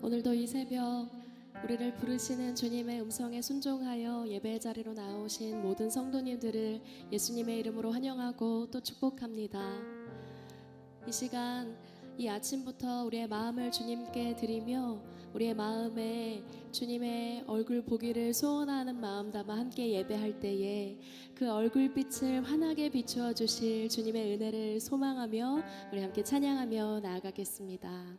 오늘도 이 새벽 우리를 부르시는 주님의 음성에 순종하여 예배 자리로 나오신 모든 성도님들을 예수님의 이름으로 환영하고 또 축복합니다. 이 시간 이 아침부터 우리의 마음을 주님께 드리며 우리의 마음에 주님의 얼굴 보기를 소원하는 마음 담아 함께 예배할 때에 그 얼굴빛을 환하게 비추어 주실 주님의 은혜를 소망하며 우리 함께 찬양하며 나아가겠습니다.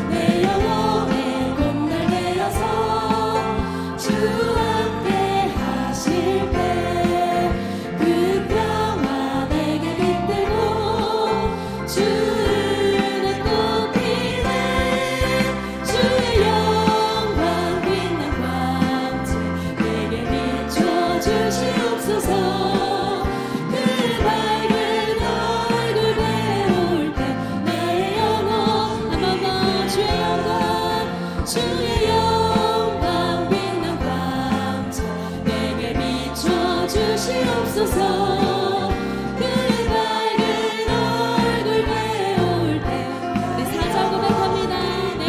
내 영혼에 곤달되어서 주시옵소서. 그 밝은 얼굴 배울 때 우리 사자 고백합니다. 내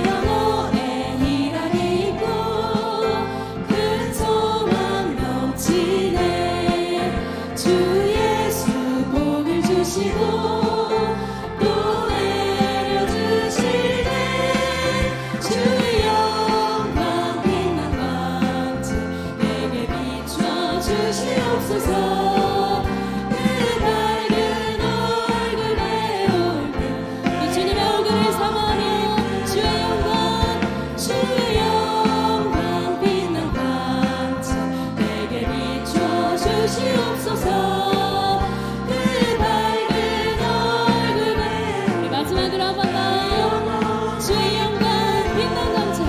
영혼에 희락이 있고 큰 소망 넘치네. 주 예수 복을 주시고 또 내려주시네. 주의 영광 빛난 광채 내게 비춰 주시옵소서. 그 밝은 얼굴 배울 때 이 주님의 얼굴을 사모하며 주의 영광 빛난 광채 내게 비춰 주시옵소서. 그 밝은 얼굴 우리 마지막으로 한 번 더 주의 영광 빛난 광채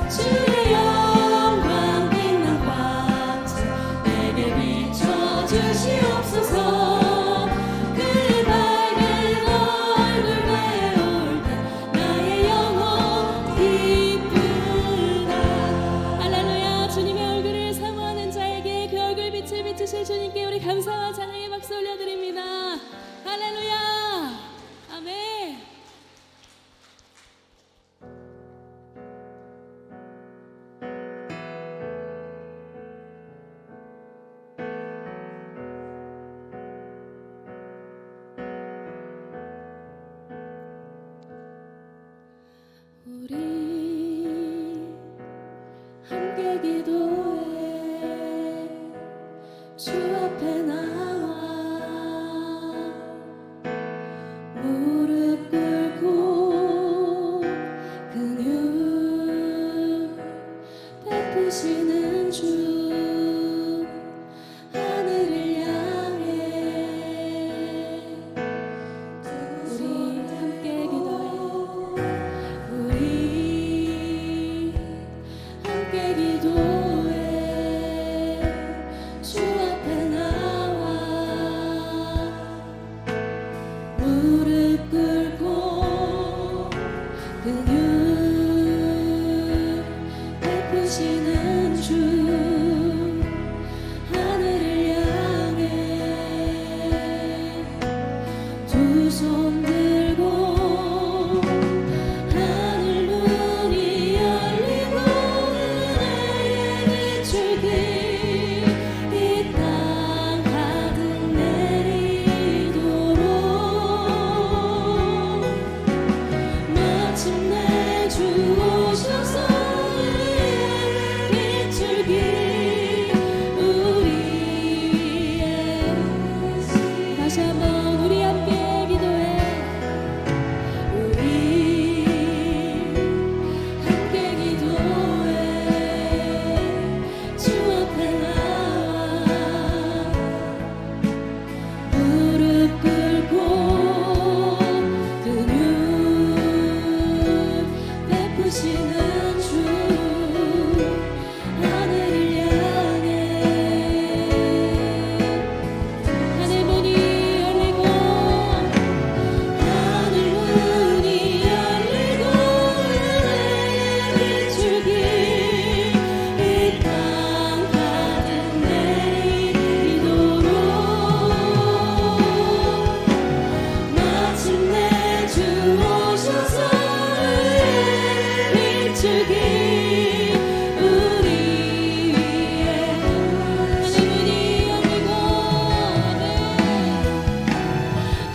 주의 영광 빛난 광채 내게 비춰 주시옵소서. 그 밝은 얼굴 배울 때 나의 영혼 기쁘다. 할렐루야. 주님의 얼굴을 사모하는 자에게 그 얼굴 빛을 비추실 주님께 우리 감사와 찬양의 박수 올려드립니다. 할렐루야. 아멘. 우리 함께 기도해 주 앞에 나와 무릎 꿇고 긍휼 베푸시는 주 하늘을 향해 우리 함께 기도해. 우리 함께 기도해 주 앞에 나와 무릎 꿇고 긍휼 베푸시는 주 하늘을 향해 두 손 들고 하늘 문이 열리고 은혜의 비출기 이 땅 가득 내리도록 마침내 주 오셔서 은혜의 비출기 우리의 다시 한번 우리 함께 기도해. 우리 함께 기도해 주 앞에 나와 무릎 꿇고 긍휼 베푸시는 주 하늘을 향해 하늘 문이 열리고 하늘 문이 열리고 은혜의 비출기 이 땅 가득 내리도록 마침내 주 오셔서 은혜의 비출기 우리 위에 하늘 문이 열리고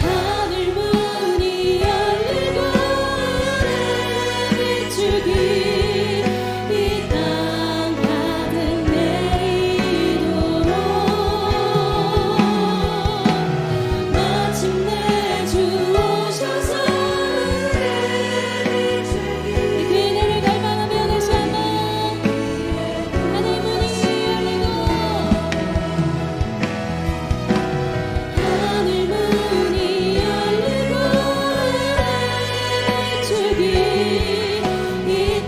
하늘 문이 열리고 은혜의 비출기 이 땅 가득 내리도록 마침내 주 오셔서 은혜의 비출기 그 은혜를 갈망하며 다시 한번 하늘 문이 열리고 하늘 문이 열리고 은혜의 비출기 이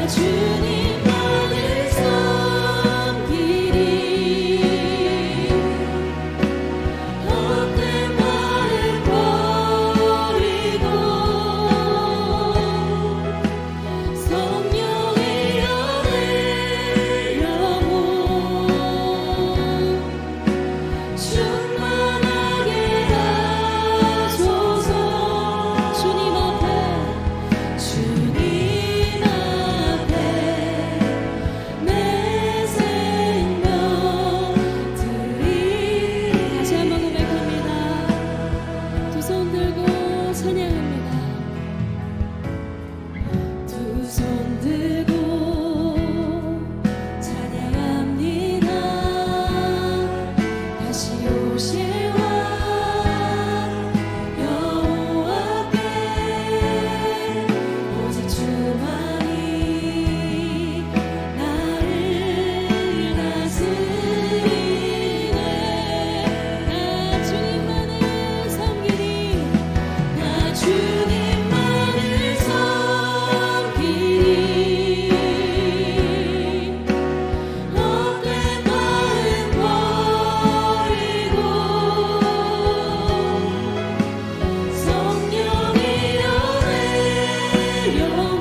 주님만을 섬기리. 헛된 말은 버리고 성령의 영을 영혼 충만하게 하소서. 주님 앞에 내 생명 드리리. 다시 한번 고백합니다. 두 손 들고 찬양합니다. 두 손 들고 찬양합니다. 다시 오실 왕 여호와께 오직 주만이 나를 다스리네. 나 주님만을 섬기리. 나 주님만을 섬기리. 헛된 마음 버리고 성령의 영을 영혼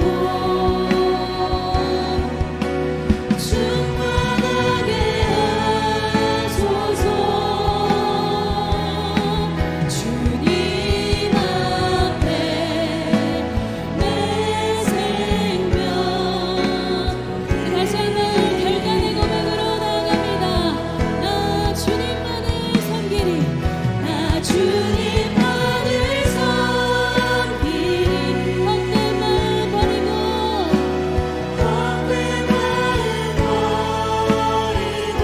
충만하게 하소서. 주님 앞에 내 생명. 다시 한번 결단의 고백으로 나아갑니다. 나 주님만을 섬기리. 나 주님만을 섬기리. 헛된 마음 버리고 헛된 마음 버리고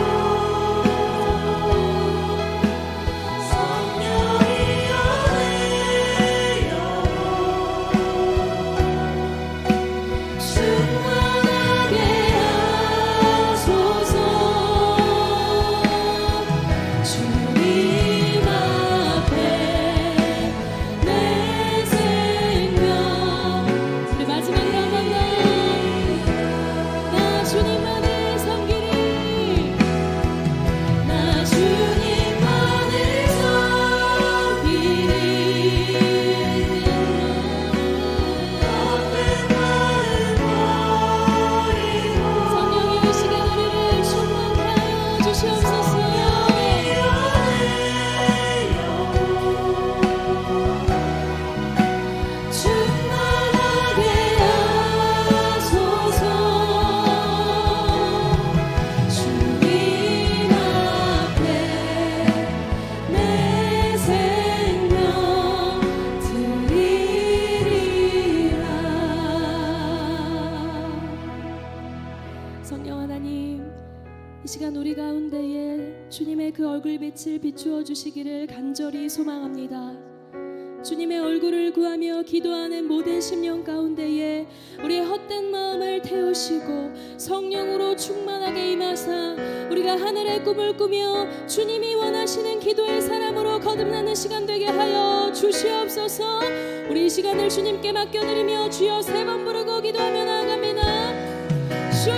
성령의 영을 영혼 충만하게 하소서. 주님 앞에 내 생명. 우리 마지막으로 한 번 더. 나 주님만을 섬기리. 나 주님만을 섬기리. 헛된 마음 버리고 성령의 이 시간 우리를 충만케 하여 주시옵소서. 충만하게 하소서. 주님 앞에 내 생명 드리리라. 성령 하나님, 이 시간 우리 가운데에 주님의 그 얼굴빛을 비추어 주시기를 간절히 소망합니다. 주님의 얼굴을 구하며 기도하는 모든 심령 가운데에 우리의 헛된 마음을 태우시고 성령으로 충만하게 임하사 우리가 하늘의 꿈을 꾸며 주님이 원하시는 기도의 사람으로 거듭나는 시간 되게 하여 주시옵소서. 우리 이 시간을 주님께 맡겨드리며 주여 세 번 부르고 기도하며 나아갑니다. 주여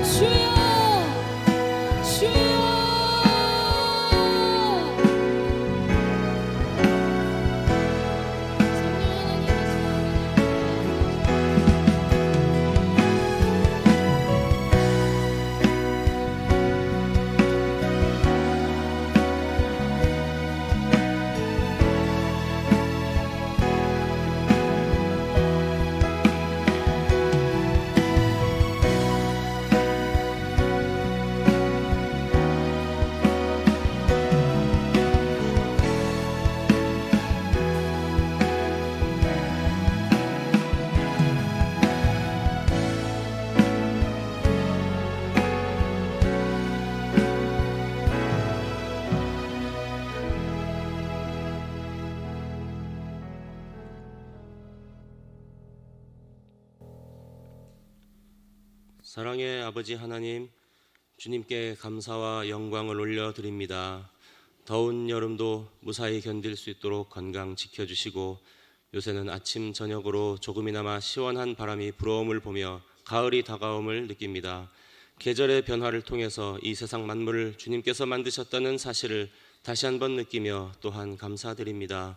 주여 주여. 사랑의 아버지 하나님, 주님께 감사와 영광을 올려드립니다. 더운 여름도 무사히 견딜 수 있도록 건강 지켜주시고 요새는 아침 저녁으로 조금이나마 시원한 바람이 불어옴을 보며 가을이 다가옴을 느낍니다. 계절의 변화를 통해서 이 세상 만물을 주님께서 만드셨다는 사실을 다시 한번 느끼며 또한 감사드립니다.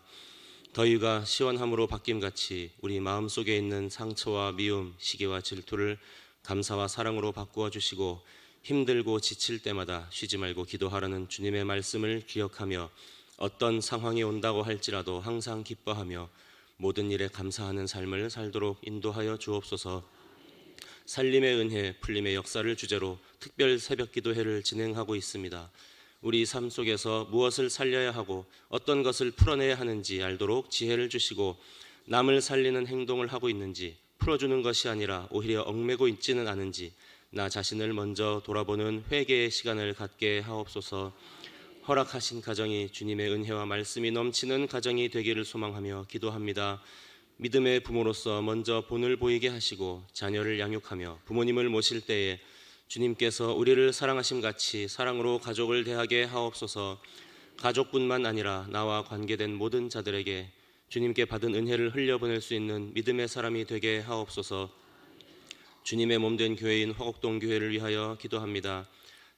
더위가 시원함으로 바뀜같이 우리 마음속에 있는 상처와 미움, 시기와 질투를 감사와 사랑으로 바꾸어 주시고 힘들고 지칠 때마다 쉬지 말고 기도하라는 주님의 말씀을 기억하며 어떤 상황이 온다고 할지라도 항상 기뻐하며 모든 일에 감사하는 삶을 살도록 인도하여 주옵소서. 살림의 은혜, 풀림의 역사를 주제로 특별 새벽 기도회를 진행하고 있습니다. 우리 삶 속에서 무엇을 살려야 하고 어떤 것을 풀어내야 하는지 알도록 지혜를 주시고 남을 살리는 행동을 하고 있는지 풀어주는 것이 아니라 오히려 얽매고 있지는 않은지 나 자신을 먼저 돌아보는 회개의 시간을 갖게 하옵소서. 허락하신 가정이 주님의 은혜와 말씀이 넘치는 가정이 되기를 소망하며 기도합니다. 믿음의 부모로서 먼저 본을 보이게 하시고 자녀를 양육하며 부모님을 모실 때에 주님께서 우리를 사랑하심 같이 사랑으로 가족을 대하게 하옵소서. 가족뿐만 아니라 나와 관계된 모든 자들에게 주님께 받은 은혜를 흘려보낼 수 있는 믿음의 사람이 되게 하옵소서. 주님의 몸된 교회인 화곡동 교회를 위하여 기도합니다.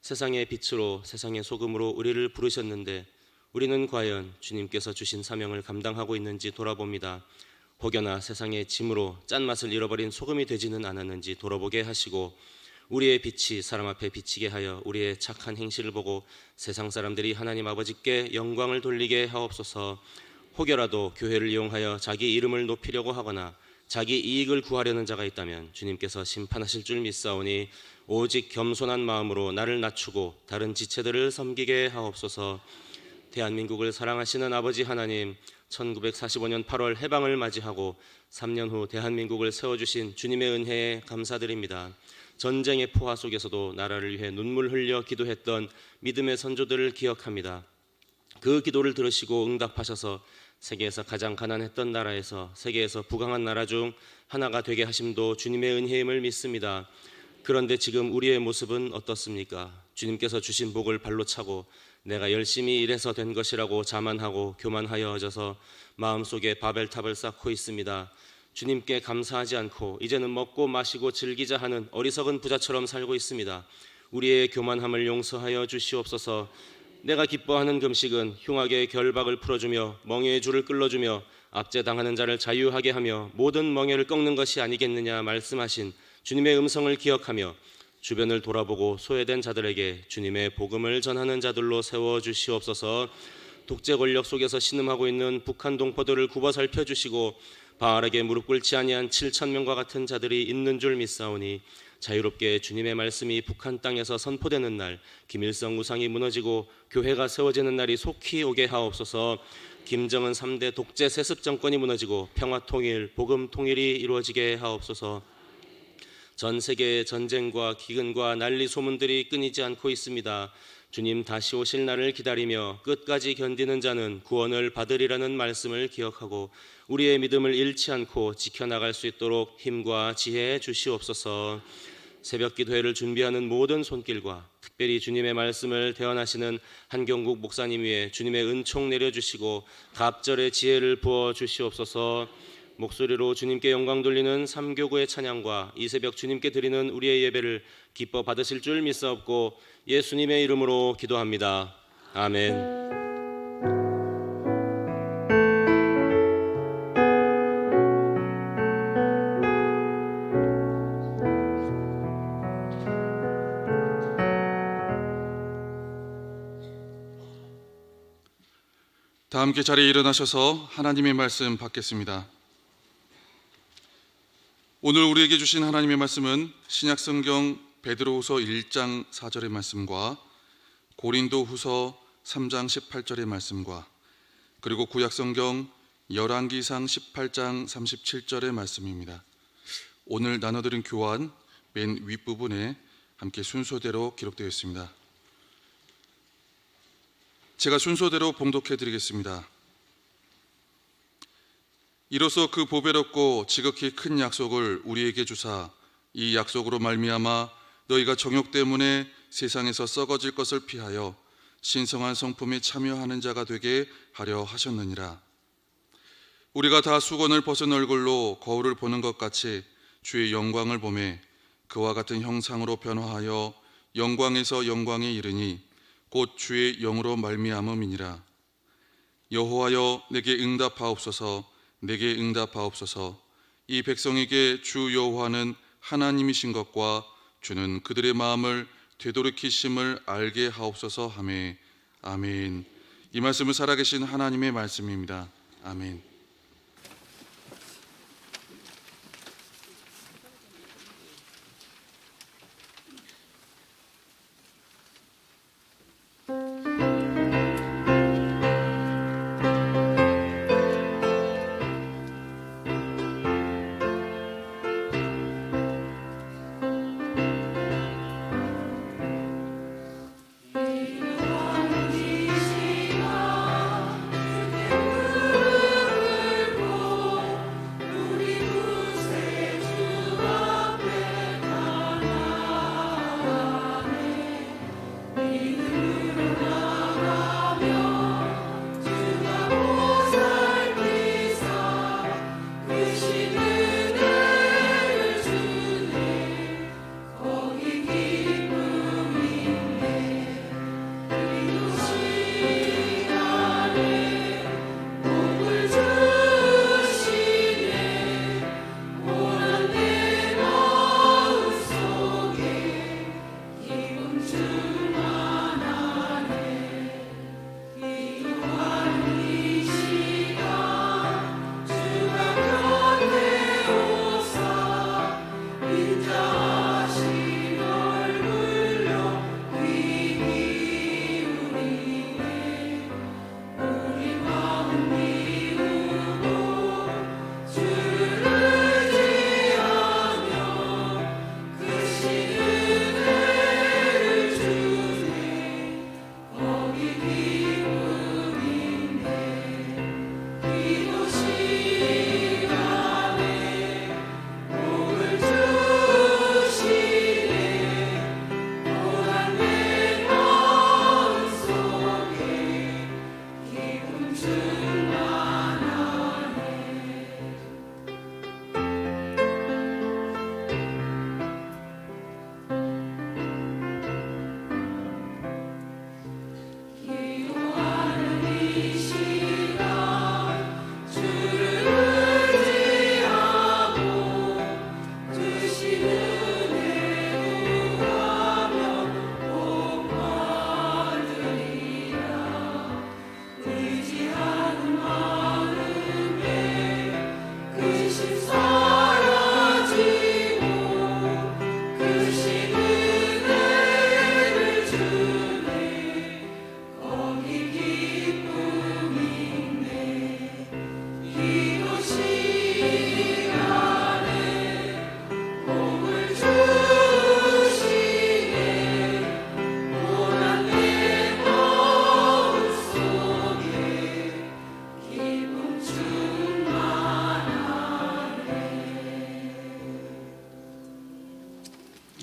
세상의 빛으로 세상의 소금으로 우리를 부르셨는데 우리는 과연 주님께서 주신 사명을 감당하고 있는지 돌아봅니다. 혹여나 세상의 짐으로 짠맛을 잃어버린 소금이 되지는 않았는지 돌아보게 하시고 우리의 빛이 사람 앞에 비치게 하여 우리의 착한 행실을 보고 세상 사람들이 하나님 아버지께 영광을 돌리게 하옵소서. 혹여라도 교회를 이용하여 자기 이름을 높이려고 하거나 자기 이익을 구하려는 자가 있다면 주님께서 심판하실 줄 믿사오니 오직 겸손한 마음으로 나를 낮추고 다른 지체들을 섬기게 하옵소서. 대한민국을 사랑하시는 아버지 하나님, 1945년 8월 해방을 맞이하고 3년 후 대한민국을 세워주신 주님의 은혜에 감사드립니다. 전쟁의 포화 속에서도 나라를 위해 눈물 흘려 기도했던 믿음의 선조들을 기억합니다. 그 기도를 들으시고 응답하셔서 세계에서 가장 가난했던 나라에서 세계에서 부강한 나라 중 하나가 되게 하심도 주님의 은혜임을 믿습니다. 그런데 지금 우리의 모습은 어떻습니까? 주님께서 주신 복을 발로 차고 내가 열심히 일해서 된 것이라고 자만하고 교만하여져서 마음속에 바벨탑을 쌓고 있습니다. 주님께 감사하지 않고 이제는 먹고 마시고 즐기자 하는 어리석은 부자처럼 살고 있습니다. 우리의 교만함을 용서하여 주시옵소서. 내가 기뻐하는 금식은 흉악의 결박을 풀어주며 멍에의 줄을 끌어주며 압제당하는 자를 자유하게 하며 모든 멍에를 꺾는 것이 아니겠느냐 말씀하신 주님의 음성을 기억하며 주변을 돌아보고 소외된 자들에게 주님의 복음을 전하는 자들로 세워주시옵소서. 독재 권력 속에서 신음하고 있는 북한 동포들을 굽어 살펴주시고 바알에게 무릎 꿇지 아니한 7,000명과 같은 자들이 있는 줄 믿사오니 자유롭게 주님의 말씀이 북한 땅에서 선포되는 날, 김일성 우상이 무너지고 교회가 세워지는 날이 속히 오게 하옵소서. 김정은 3대 독재 세습 정권이 무너지고 평화 통일, 복음 통일이 이루어지게 하옵소서. 전 세계의 전쟁과 기근과 난리 소문들이 끊이지 않고 있습니다. 주님 다시 오실 날을 기다리며 끝까지 견디는 자는 구원을 받으리라는 말씀을 기억하고 우리의 믿음을 잃지 않고 지켜나갈 수 있도록 힘과 지혜 주시옵소서. 새벽 기도회를 준비하는 모든 손길과 특별히 주님의 말씀을 대언하시는 한경국 목사님 위에 주님의 은총 내려주시고 갑절의 지혜를 부어 주시옵소서. 목소리로 주님께 영광 돌리는 삼교구의 찬양과 이 새벽 주님께 드리는 우리의 예배를 기뻐 받으실 줄 믿사옵고 예수님의 이름으로 기도합니다. 아멘. 다 함께 자리에 일어나셔서 하나님의 말씀 받겠습니다. 오늘 우리에게 주신 하나님의 말씀은 신약성경 베드로후서 1장 4절의 말씀과 고린도후서 3장 18절의 말씀과 그리고 구약성경 열왕기상 18장 37절의 말씀입니다. 오늘 나눠드린 교환 맨 윗부분에 함께 순서대로 기록되어 있습니다. 제가 순서대로 봉독해 드리겠습니다. 이로써 그 보배롭고 지극히 큰 약속을 우리에게 주사 이 약속으로 말미암아 너희가 정욕 때문에 세상에서 썩어질 것을 피하여 신성한 성품에 참여하는 자가 되게 하려 하셨느니라. 우리가 다 수건을 벗은 얼굴로 거울을 보는 것 같이 주의 영광을 보매 그와 같은 형상으로 변화하여 영광에서 영광에 이르니 곧 주의 영으로 말미암음이니라. 여호와여 내게 응답하옵소서. 내게 응답하옵소서. 이 백성에게 주 여호와는 하나님이신 것과 주는 그들의 마음을 되돌이키심을 알게 하옵소서 하매. 아멘. 이 말씀은 살아계신 하나님의 말씀입니다. 아멘.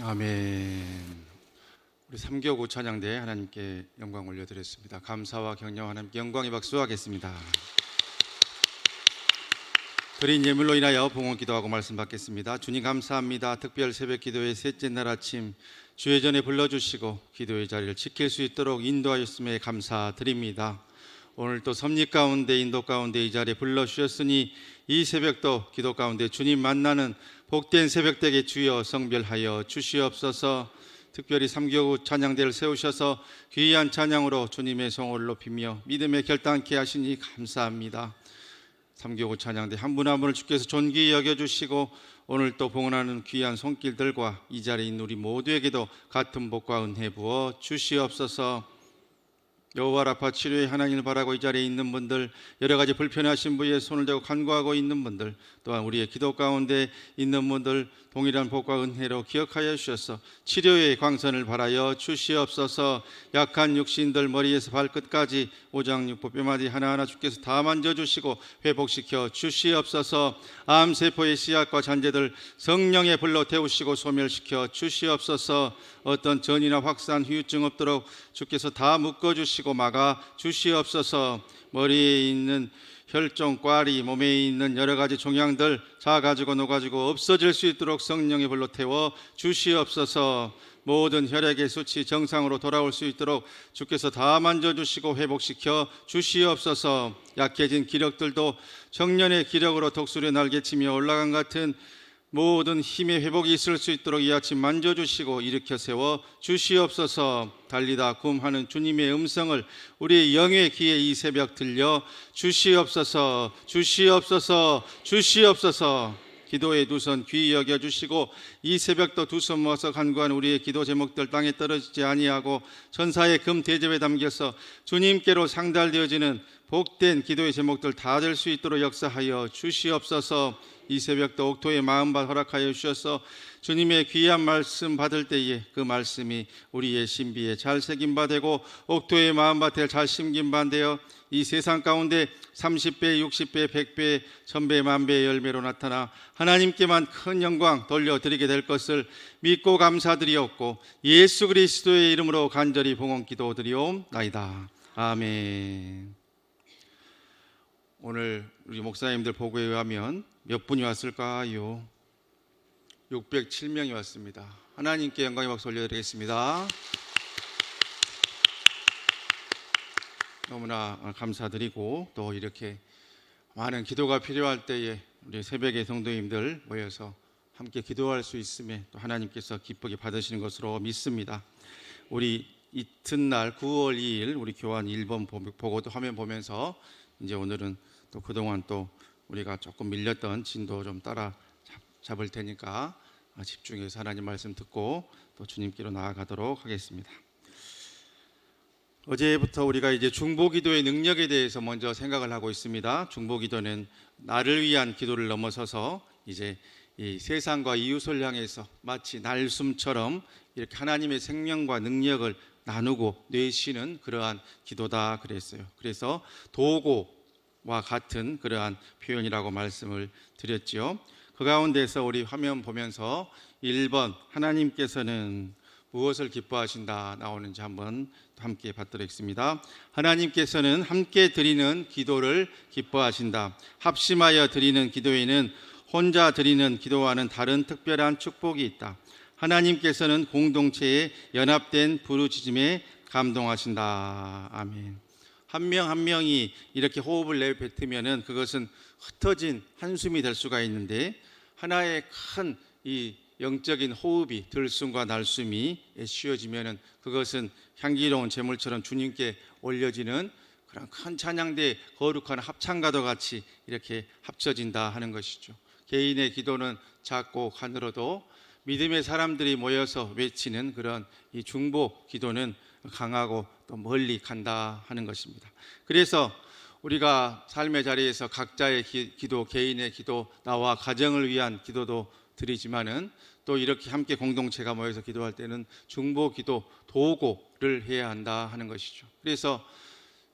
아멘. 우리 3교구 찬양대 하나님께 영광 올려드렸습니다. 감사와 경영 하나님께 영광의 박수 하겠습니다. 드린 예물로 인하여 봉헌 기도하고 말씀 받겠습니다. 주님 감사합니다. 특별 새벽 기도의 셋째 날 아침 주의 전에 불러주시고 기도의 자리를 지킬 수 있도록 인도하셨음에 감사드립니다. 오늘 또 섭리 가운데 인도 가운데 이 자리에 불러주셨으니 이 새벽도 기도 가운데 주님 만나는 복된 새벽 되게 주여 성별하여 주시옵소서. 특별히 3교구 찬양대를 세우셔서 귀한 찬양으로 주님의 성호를 높이며 믿음에 결단케 하시니 감사합니다. 3교구 찬양대 한 분 한 분을 주께서 존귀히 여겨주시고 오늘 또 봉헌하는 귀한 손길들과 이 자리에 있는 우리 모두에게도 같은 복과 은혜 부어 주시옵소서. 여호와 라파 치료의 하나님을 바라고 이 자리에 있는 분들, 여러 가지 불편하신 부위에 손을 대고 간구하고 있는 분들, 또한 우리의 기도 가운데 있는 분들 동일한 복과 은혜로 기억하여 주셔서 치료의 광선을 바라여 주시옵소서. 약한 육신들 머리에서 발끝까지 오장육부 뼈마디 하나하나 주께서 다 만져주시고 회복시켜 주시옵소서. 암세포의 씨앗과 잔재들 성령의 불로 태우시고 소멸시켜 주시옵소서. 어떤 전이나 확산 후유증 없도록 주께서 다 묶어주시고 막아 주시옵소서. 머리에 있는 혈종, 꽈리, 몸에 있는 여러 가지 종양들 작아지고 녹아지고 없어질 수 있도록 성령의 불로 태워 주시옵소서. 모든 혈액의 수치 정상으로 돌아올 수 있도록 주께서 다 만져주시고 회복시켜 주시옵소서. 약해진 기력들도 청년의 기력으로 독수리 날개치며 올라간 같은 모든 힘의 회복이 있을 수 있도록 이 아침 만져주시고 일으켜 세워 주시옵소서. 달리다 굼하는 주님의 음성을 우리의 영의 귀에 이 새벽 들려 주시옵소서. 주시옵소서. 주시옵소서. 기도의 두 손 귀히 여겨주시고 이 새벽도 두 손 모아서 간구한 우리의 기도 제목들 땅에 떨어지지 아니하고 천사의 금 대접에 담겨서 주님께로 상달되어지는 복된 기도의 제목들 다 될 수 있도록 역사하여 주시옵소서. 이 새벽도 옥토의 마음밭 허락하여 주셔서 주님의 귀한 말씀 받을 때에 그 말씀이 우리의 신비에 잘 새긴 바 되고 옥토의 마음밭에 잘 심긴 바 되어 이 세상 가운데 30배, 60배, 100배, 1000배, 만배의 열매로 나타나 하나님께만 큰 영광 돌려드리게 될 것을 믿고 감사드리옵고 예수 그리스도의 이름으로 간절히 봉헌 기도드리옵나이다. 아멘. 오늘 우리 목사님들 보고에 의하면 몇 분이 왔을까요? 607명이 왔습니다. 하나님께 영광의 박수 올려드리겠습니다. 너무나 감사드리고 또 이렇게 많은 기도가 필요할 때에 우리 새벽에 성도님들 모여서 함께 기도할 수 있음에 또 하나님께서 기쁘게 받으시는 것으로 믿습니다. 우리 이튿날 9월 2일 우리 교환 1번 보고도 화면 보면서 이제 오늘은 또 그동안 또 우리가 조금 밀렸던 진도 좀 따라 잡을 테니까 집중해서 하나님 말씀 듣고 또 주님께로 나아가도록 하겠습니다. 어제부터 우리가 이제 중보기도의 능력에 대해서 먼저 생각을 하고 있습니다. 중보기도는 나를 위한 기도를 넘어서서 이제 이 세상과 이웃을 향해서 마치 날숨처럼 이렇게 하나님의 생명과 능력을 나누고 내쉬는 그러한 기도다 그랬어요. 그래서 도고와 같은 그러한 표현이라고 말씀을 드렸죠. 그 가운데서 우리 화면 보면서 1번 하나님께서는 무엇을 기뻐하신다 나오는지 한번 함께 받도록하겠습니다. 하나님께서는 함께 드리는 기도를 기뻐하신다. 합심하여 드리는 기도에는 혼자 드리는 기도와는 다른 특별한 축복이 있다. 하나님께서는 공동체에 연합된 부르짖음에 감동하신다. 아멘. 한 명 한 명이 이렇게 호흡을 내뱉으면은 그것은 흩어진 한숨이 될 수가 있는데 하나의 큰 이 영적인 호흡이 들숨과 날숨이 쉬어지면은 그것은 향기로운 제물처럼 주님께 올려지는 그런 큰 찬양대 거룩한 합창가도 같이 이렇게 합쳐진다 하는 것이죠. 개인의 기도는 작고 가늘어도 믿음의 사람들이 모여서 외치는 그런 이 중보 기도는 강하고 또 멀리 간다 하는 것입니다. 그래서 우리가 삶의 자리에서 각자의 기도, 개인의 기도, 나와 가정을 위한 기도도 드리지만은 또 이렇게 함께 공동체가 모여서 기도할 때는 중보 기도, 도고를 해야 한다 하는 것이죠. 그래서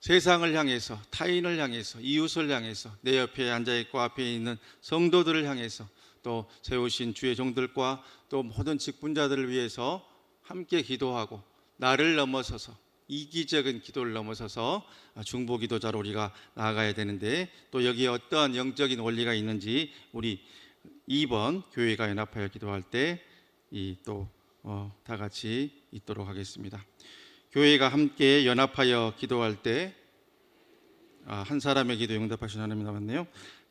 세상을 향해서, 타인을 향해서, 이웃을 향해서, 내 옆에 앉아있고 앞에 있는 성도들을 향해서 또 세우신 주의 종들과 또 모든 직분자들을 위해서 함께 기도하고 나를 넘어서서 이기적인 기도를 넘어서서 중보 기도자로 우리가 나아가야 되는데 또 여기에 어떠한 영적인 원리가 있는지 우리 2번 교회가 연합하여 기도할 때 이 또 다 같이 있도록 하겠습니다. 교회가 함께 연합하여 기도할 때 한 사람의 기도에 응답하시는 하나님 남았네요.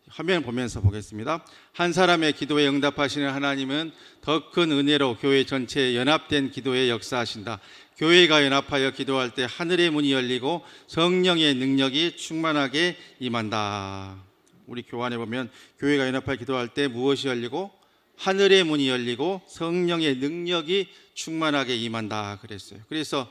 화면 보면서 보겠습니다. 한 사람의 기도에 응답하시는 하나님은 더 큰 은혜로 교회 전체에 연합된 기도에 역사하신다. 교회가 연합하여 기도할 때 하늘의 문이 열리고 성령의 능력이 충만하게 임한다. 우리 교환에 보면 교회가 연합하여 기도할 때 무엇이 열리고 하늘의 문이 열리고 성령의 능력이 충만하게 임한다 그랬어요. 그래서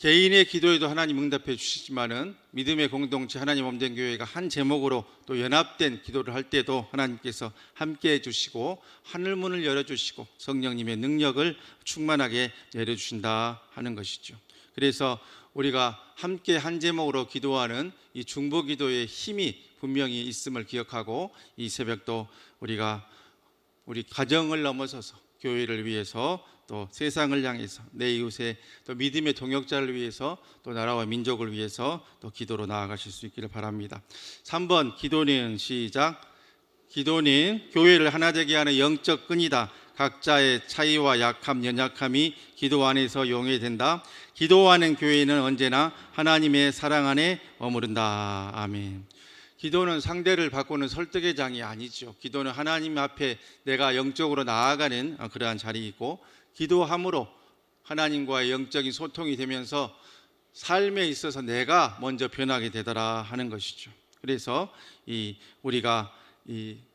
개인의 기도에도 하나님 응답해 주시지만은 믿음의 공동체 하나님 몸된 교회가 한 제목으로 또 연합된 기도를 할 때도 하나님께서 함께 해 주시고 하늘 문을 열어 주시고 성령님의 능력을 충만하게 내려 주신다 하는 것이죠. 그래서 우리가 함께 한 제목으로 기도하는 이 중보 기도의 힘이 분명히 있음을 기억하고 이 새벽도 우리가 우리 가정을 넘어서서 교회를 위해서 또 세상을 향해서 내 이웃의 또 믿음의 동역자를 위해서 또 나라와 민족을 위해서 또 기도로 나아가실 수 있기를 바랍니다. 3번 기도는 시작. 기도는 교회를 하나 되게 하는 영적 끈이다. 각자의 차이와 약함, 연약함이 기도 안에서 용해된다. 기도하는 교회는 언제나 하나님의 사랑 안에 머무른다. 아멘. 기도는 상대를 바꾸는 설득의 장이 아니죠. 기도는 하나님 앞에 내가 영적으로 나아가는 그러한 자리이고, 기도함으로 하나님과의 영적인 소통이 되면서 삶에 있어서 내가 먼저 변하게 되더라 하는 것이죠. 그래서 우리가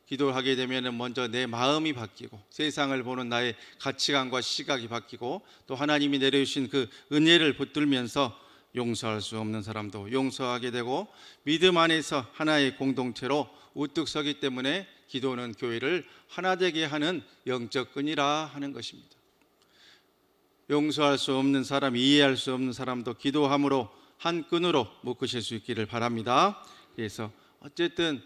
기도를 하게 되면 먼저 내 마음이 바뀌고 세상을 보는 나의 가치관과 시각이 바뀌고 또 하나님이 내려주신 그 은혜를 붙들면서 용서할 수 없는 사람도 용서하게 되고 믿음 안에서 하나의 공동체로 우뚝 서기 때문에 기도는 교회를 하나 되게 하는 영적 끈이라 하는 것입니다. 용서할 수 없는 사람, 이해할 수 없는 사람도 기도함으로 한 끈으로 묶으실 수 있기를 바랍니다. 그래서 어쨌든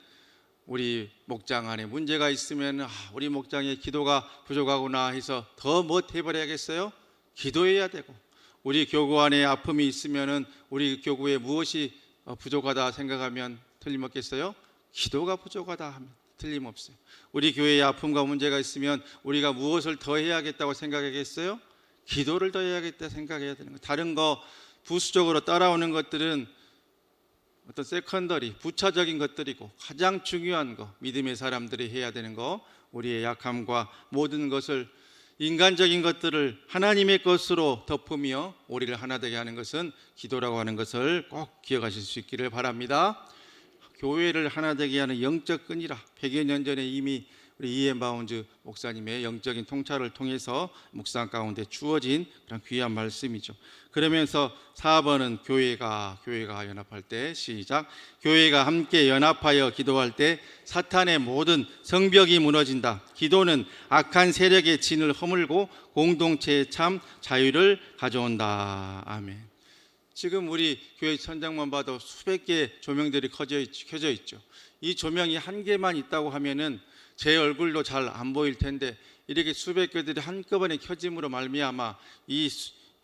우리 목장 안에 문제가 있으면 우리 목장의 기도가 부족하구나 해서 더 못해버려야겠어요? 기도해야 되고, 우리 교구 안에 아픔이 있으면 우리 교구에 무엇이 부족하다 생각하면 틀림없겠어요? 기도가 부족하다 하면 틀림없어요. 우리 교회에 아픔과 문제가 있으면 우리가 무엇을 더 해야겠다고 생각하겠어요? 기도를 더 해야겠다 생각해야 되는 거예요. 다른 거 부수적으로 따라오는 것들은 어떤 세컨더리, 부차적인 것들이고, 가장 중요한 거, 믿음의 사람들이 해야 되는 거, 우리의 약함과 모든 것을, 인간적인 것들을 하나님의 것으로 덮으며 우리를 하나 되게 하는 것은 기도라고 하는 것을 꼭 기억하실 수 있기를 바랍니다. 교회를 하나 되게 하는 영적 끈이라 100여 년 전에 이미 우리 이엠 바운즈 목사님의 영적인 통찰을 통해서 묵상 가운데 주어진 그런 귀한 말씀이죠. 그러면서 4번은 교회가 연합할 때 시작. 교회가 함께 연합하여 기도할 때 사탄의 모든 성벽이 무너진다. 기도는 악한 세력의 진을 허물고 공동체의 참 자유를 가져온다. 아멘. 지금 우리 교회 천장만 봐도 수백 개의 조명들이 켜져 있죠. 이 조명이 한 개만 있다고 하면은 제 얼굴도 잘 안 보일 텐데, 이렇게 수백 개들이 한꺼번에 켜짐으로 말미암아 이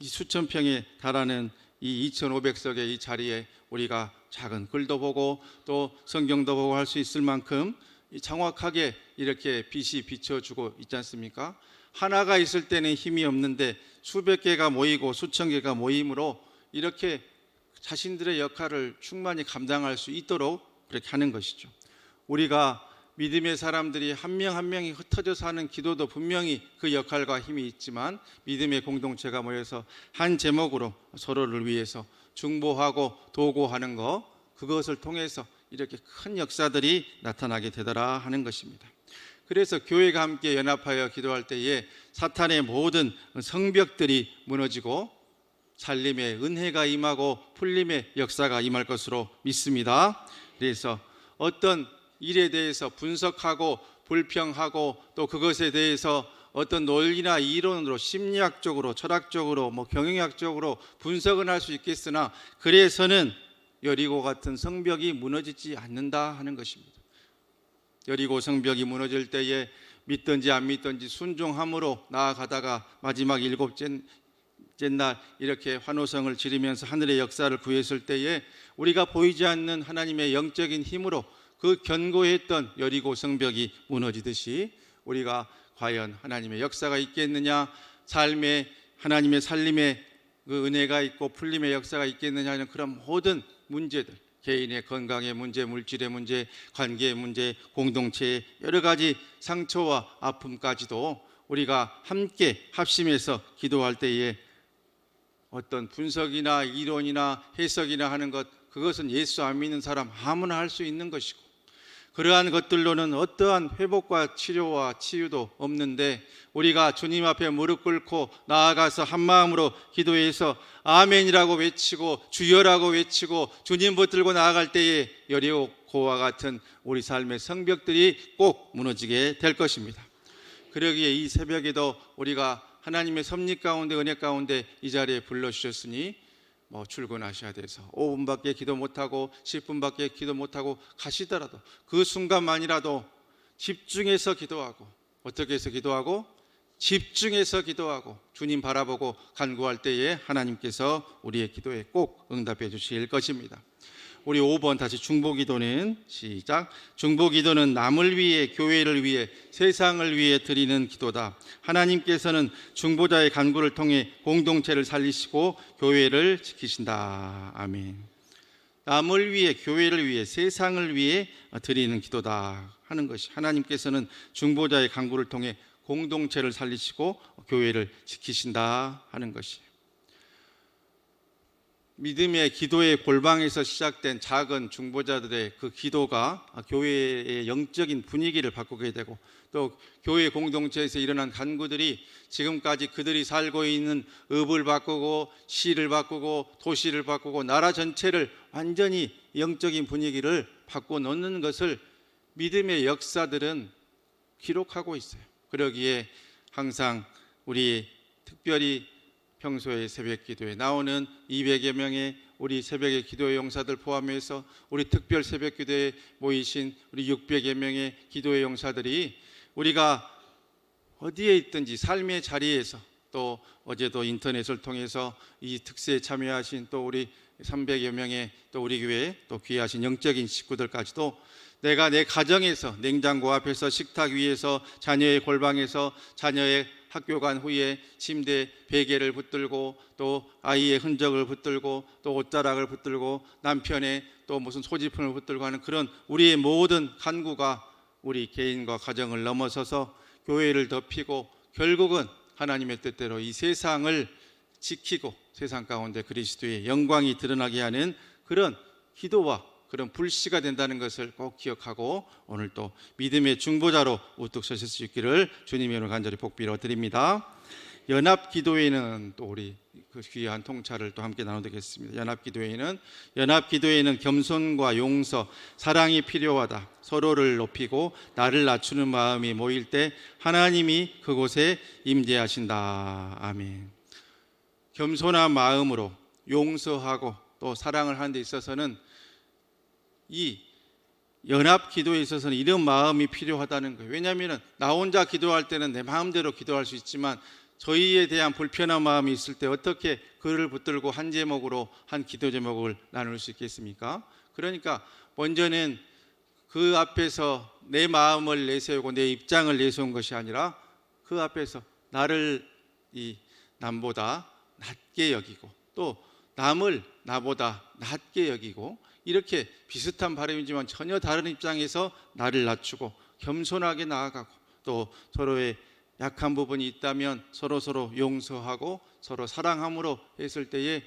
수천 평에 달하는 이 2,500석의 이 자리에 우리가 작은 글도 보고 또 성경도 보고 할 수 있을 만큼 정확하게 이렇게 빛이 비춰주고 있지 않습니까? 하나가 있을 때는 힘이 없는데 수백 개가 모이고 수천 개가 모임으로 이렇게 자신들의 역할을 충만히 감당할 수 있도록 그렇게 하는 것이죠. 우리가 믿음의 사람들이 한 명 한 명이 흩어져서 하는 기도도 분명히 그 역할과 힘이 있지만, 믿음의 공동체가 모여서 한 제목으로 서로를 위해서 중보하고 도구하는 거, 그것을 통해서 이렇게 큰 역사들이 나타나게 되더라 하는 것입니다. 그래서 교회가 함께 연합하여 기도할 때에 사탄의 모든 성벽들이 무너지고 살림의 은혜가 임하고 풀림의 역사가 임할 것으로 믿습니다. 그래서 어떤 일에 대해서 분석하고 불평하고 또 그것에 대해서 어떤 논리나 이론으로 심리학적으로 철학적으로 경영학적으로 분석은 할 수 있겠으나 그래서는 여리고 같은 성벽이 무너지지 않는다 하는 것입니다. 여리고 성벽이 무너질 때에 믿든지 안 믿든지 순종함으로 나아가다가 마지막 7째 날 이렇게 환호성을 지르면서 하늘의 역사를 구했을 때에 우리가 보이지 않는 하나님의 영적인 힘으로 그 견고했던 여리고 성벽이 무너지듯이 우리가 과연 하나님의 역사가 있겠느냐, 삶에 하나님의 살림에 그 은혜가 있고 풀림의 역사가 있겠느냐 하는 그런 모든 문제들, 개인의 건강의 문제, 물질의 문제, 관계의 문제, 공동체의 여러 가지 상처와 아픔까지도 우리가 함께 합심해서 기도할 때에 어떤 분석이나 이론이나 해석이나 하는 것, 그것은 예수 안 믿는 사람 아무나 할 수 있는 것이고, 그러한 것들로는 어떠한 회복과 치료와 치유도 없는데 우리가 주님 앞에 무릎 꿇고 나아가서 한 마음으로 기도해서 아멘이라고 외치고 주여라고 외치고 주님 붙들고 나아갈 때에 여리고와 같은 우리 삶의 성벽들이 꼭 무너지게 될 것입니다. 그러기에 이 새벽에도 우리가 하나님의 섭리 가운데 은혜 가운데 이 자리에 불러주셨으니 출근하셔야 돼서 5분밖에 기도 못하고 10분밖에 기도 못하고 가시더라도 그 순간만이라도 집중해서 기도하고 어떻게 해서 기도하고? 집중해서 기도하고 주님 바라보고 간구할 때에 하나님께서 우리의 기도에 꼭 응답해 주실 것입니다. 우리 5번 다시 중보기도는 시작. 중보기도는 남을 위해, 교회를 위해, 세상을 위해 드리는 기도다. 하나님께서는 중보자의 간구를 통해 공동체를 살리시고 교회를 지키신다. 아멘. 남을 위해, 교회를 위해, 세상을 위해 드리는 기도다 하는 것이, 하나님께서는 중보자의 간구를 통해 공동체를 살리시고 교회를 지키신다 하는 것이, 믿음의 기도의 골방에서 시작된 작은 중보자들의 그 기도가 교회의 영적인 분위기를 바꾸게 되고, 또 교회 공동체에서 일어난 간구들이 지금까지 그들이 살고 있는 읍을 바꾸고 시를 바꾸고 도시를 바꾸고 나라 전체를 완전히 영적인 분위기를 바꿔 놓는 것을 믿음의 역사들은 기록하고 있어요. 그러기에 항상 우리 특별히 평소에 새벽 기도에 나오는 200여 명의 우리 새벽의 기도의 용사들 포함해서 우리 특별 새벽 기도에 모이신 우리 600여 명의 기도의 용사들이 우리가 어디에 있든지 삶의 자리에서, 또 어제도 인터넷을 통해서 이 특세에 참여하신 또 우리 300여 명의 또 우리 교회 또 귀하신 영적인 식구들까지도 내가 내 가정에서 냉장고 앞에서, 식탁 위에서, 자녀의 골방에서, 자녀의 학교 간 후에 침대 베개를 붙들고, 또 아이의 흔적을 붙들고, 또 옷자락을 붙들고, 남편의 또 무슨 소지품을 붙들고 하는 그런 우리의 모든 간구가 우리 개인과 가정을 넘어서서 교회를 덮이고 결국은 하나님의 뜻대로 이 세상을 지키고 세상 가운데 그리스도의 영광이 드러나게 하는 그런 기도와 그런 불씨가 된다는 것을 꼭 기억하고 오늘 또 믿음의 중보자로 우뚝 서실 수 있기를 주님의 이름으로 간절히 복비로 드립니다. 연합기도회는 또 우리 그 귀한 통찰을 또 함께 나누겠습니다. 연합기도회는 겸손과 용서, 사랑이 필요하다. 서로를 높이고 나를 낮추는 마음이 모일 때 하나님이 그곳에 임재하신다. 아멘. 겸손한 마음으로 용서하고 또 사랑을 하는 데 있어서는, 이 연합 기도에 있어서는 이런 마음이 필요하다는 거예요. 왜냐하면 나 혼자 기도할 때는 내 마음대로 기도할 수 있지만 저희에 대한 불편한 마음이 있을 때 어떻게 그를 붙들고 한 제목으로 한 기도 제목을 나눌 수 있겠습니까? 그러니까 먼저는 그 앞에서 내 마음을 내세우고 내 입장을 내세운 것이 아니라 그 앞에서 나를 남보다 낮게 여기고 또 남을 나보다 낮게 여기고, 이렇게 비슷한 바람이지만 전혀 다른 입장에서 나를 낮추고 겸손하게 나아가고, 또 서로의 약한 부분이 있다면 서로 용서하고 서로 사랑함으로 했을 때에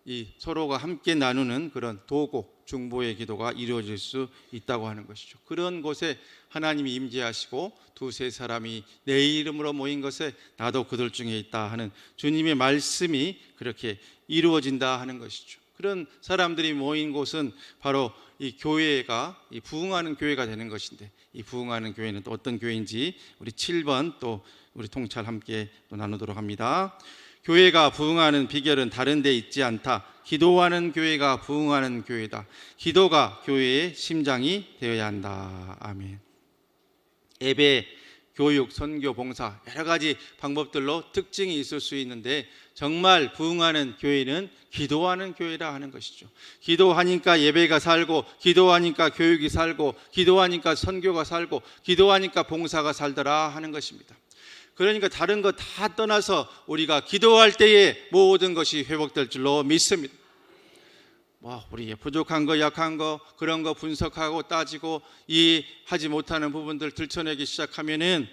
이 서로가 함께 나누는 그런 도고 중보의 기도가 이루어질 수 있다고 하는 것이죠. 그런 곳에 하나님이 임재하시고 두세 사람이 내 이름으로 모인 것에 나도 그들 중에 있다 하는 주님의 말씀이 그렇게 이루어진다 하는 것이죠. 그런 사람들이 모인 곳은 바로 이 교회가, 이 부흥하는 교회가 되는 것인데, 이 부흥하는 교회는 또 어떤 교회인지 우리 7번 또 우리 통찰 함께 또 나누도록 합니다. 교회가 부흥하는 비결은 다른 데 있지 않다. 기도하는 교회가 부흥하는 교회다. 기도가 교회의 심장이 되어야 한다. 아멘. 예배, 교육, 선교, 봉사 여러 가지 방법들로 특징이 있을 수 있는데 정말 부흥하는 교회는 기도하는 교회라 하는 것이죠. 기도하니까 예배가 살고, 기도하니까 교육이 살고, 기도하니까 선교가 살고, 기도하니까 봉사가 살더라 하는 것입니다. 그러니까 다른 거 다 떠나서 우리가 기도할 때에 모든 것이 회복될 줄로 믿습니다. 우리의 부족한 거, 약한 거, 그런 거 분석하고 따지고 이해하지 못하는 부분들 들춰내기 시작하면은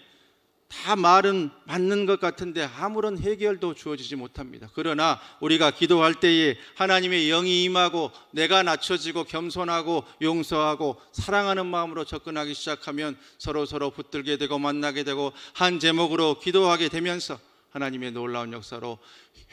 다 말은 맞는 것 같은데 아무런 해결도 주어지지 못합니다. 그러나 우리가 기도할 때에 하나님의 영이 임하고 내가 낮춰지고 겸손하고 용서하고 사랑하는 마음으로 접근하기 시작하면 서로 붙들게 되고 만나게 되고 한 제목으로 기도하게 되면서 하나님의 놀라운 역사로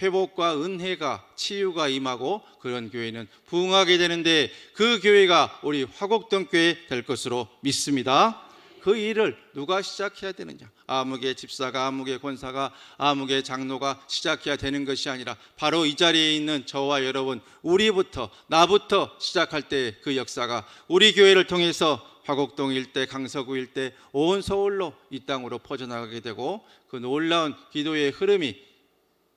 회복과 은혜가, 치유가 임하고 그런 교회는 부흥하게 되는데, 그 교회가 우리 화곡동 교회 될 것으로 믿습니다. 그 일을 누가 시작해야 되느냐? 아무개 집사가, 아무개 권사가, 아무개 장로가 시작해야 되는 것이 아니라 바로 이 자리에 있는 저와 여러분, 우리부터, 나부터 시작할 때 그 역사가 우리 교회를 통해서 화곡동 일대, 강서구 일대, 온 서울로 이 땅으로 퍼져나가게 되고 그 놀라운 기도의 흐름이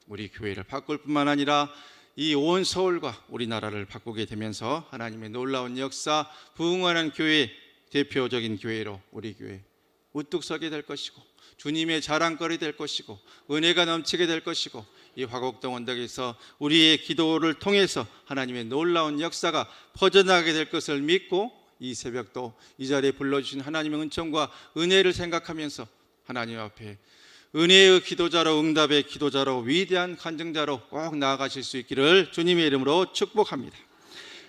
우리 교회를 바꿀 뿐만 아니라 이 온 서울과 우리나라를 바꾸게 되면서 하나님의 놀라운 역사, 부흥하는 교회, 대표적인 교회로 우리 교회 우뚝 서게 될 것이고 주님의 자랑거리 될 것이고 은혜가 넘치게 될 것이고 이 화곡동 언덕에서 우리의 기도를 통해서 하나님의 놀라운 역사가 퍼져나가게 될 것을 믿고 이 새벽도 이 자리에 불러주신 하나님의 은총과 은혜를 생각하면서 하나님 앞에 은혜의 기도자로, 응답의 기도자로, 위대한 간증자로 꼭 나아가실 수 있기를 주님의 이름으로 축복합니다.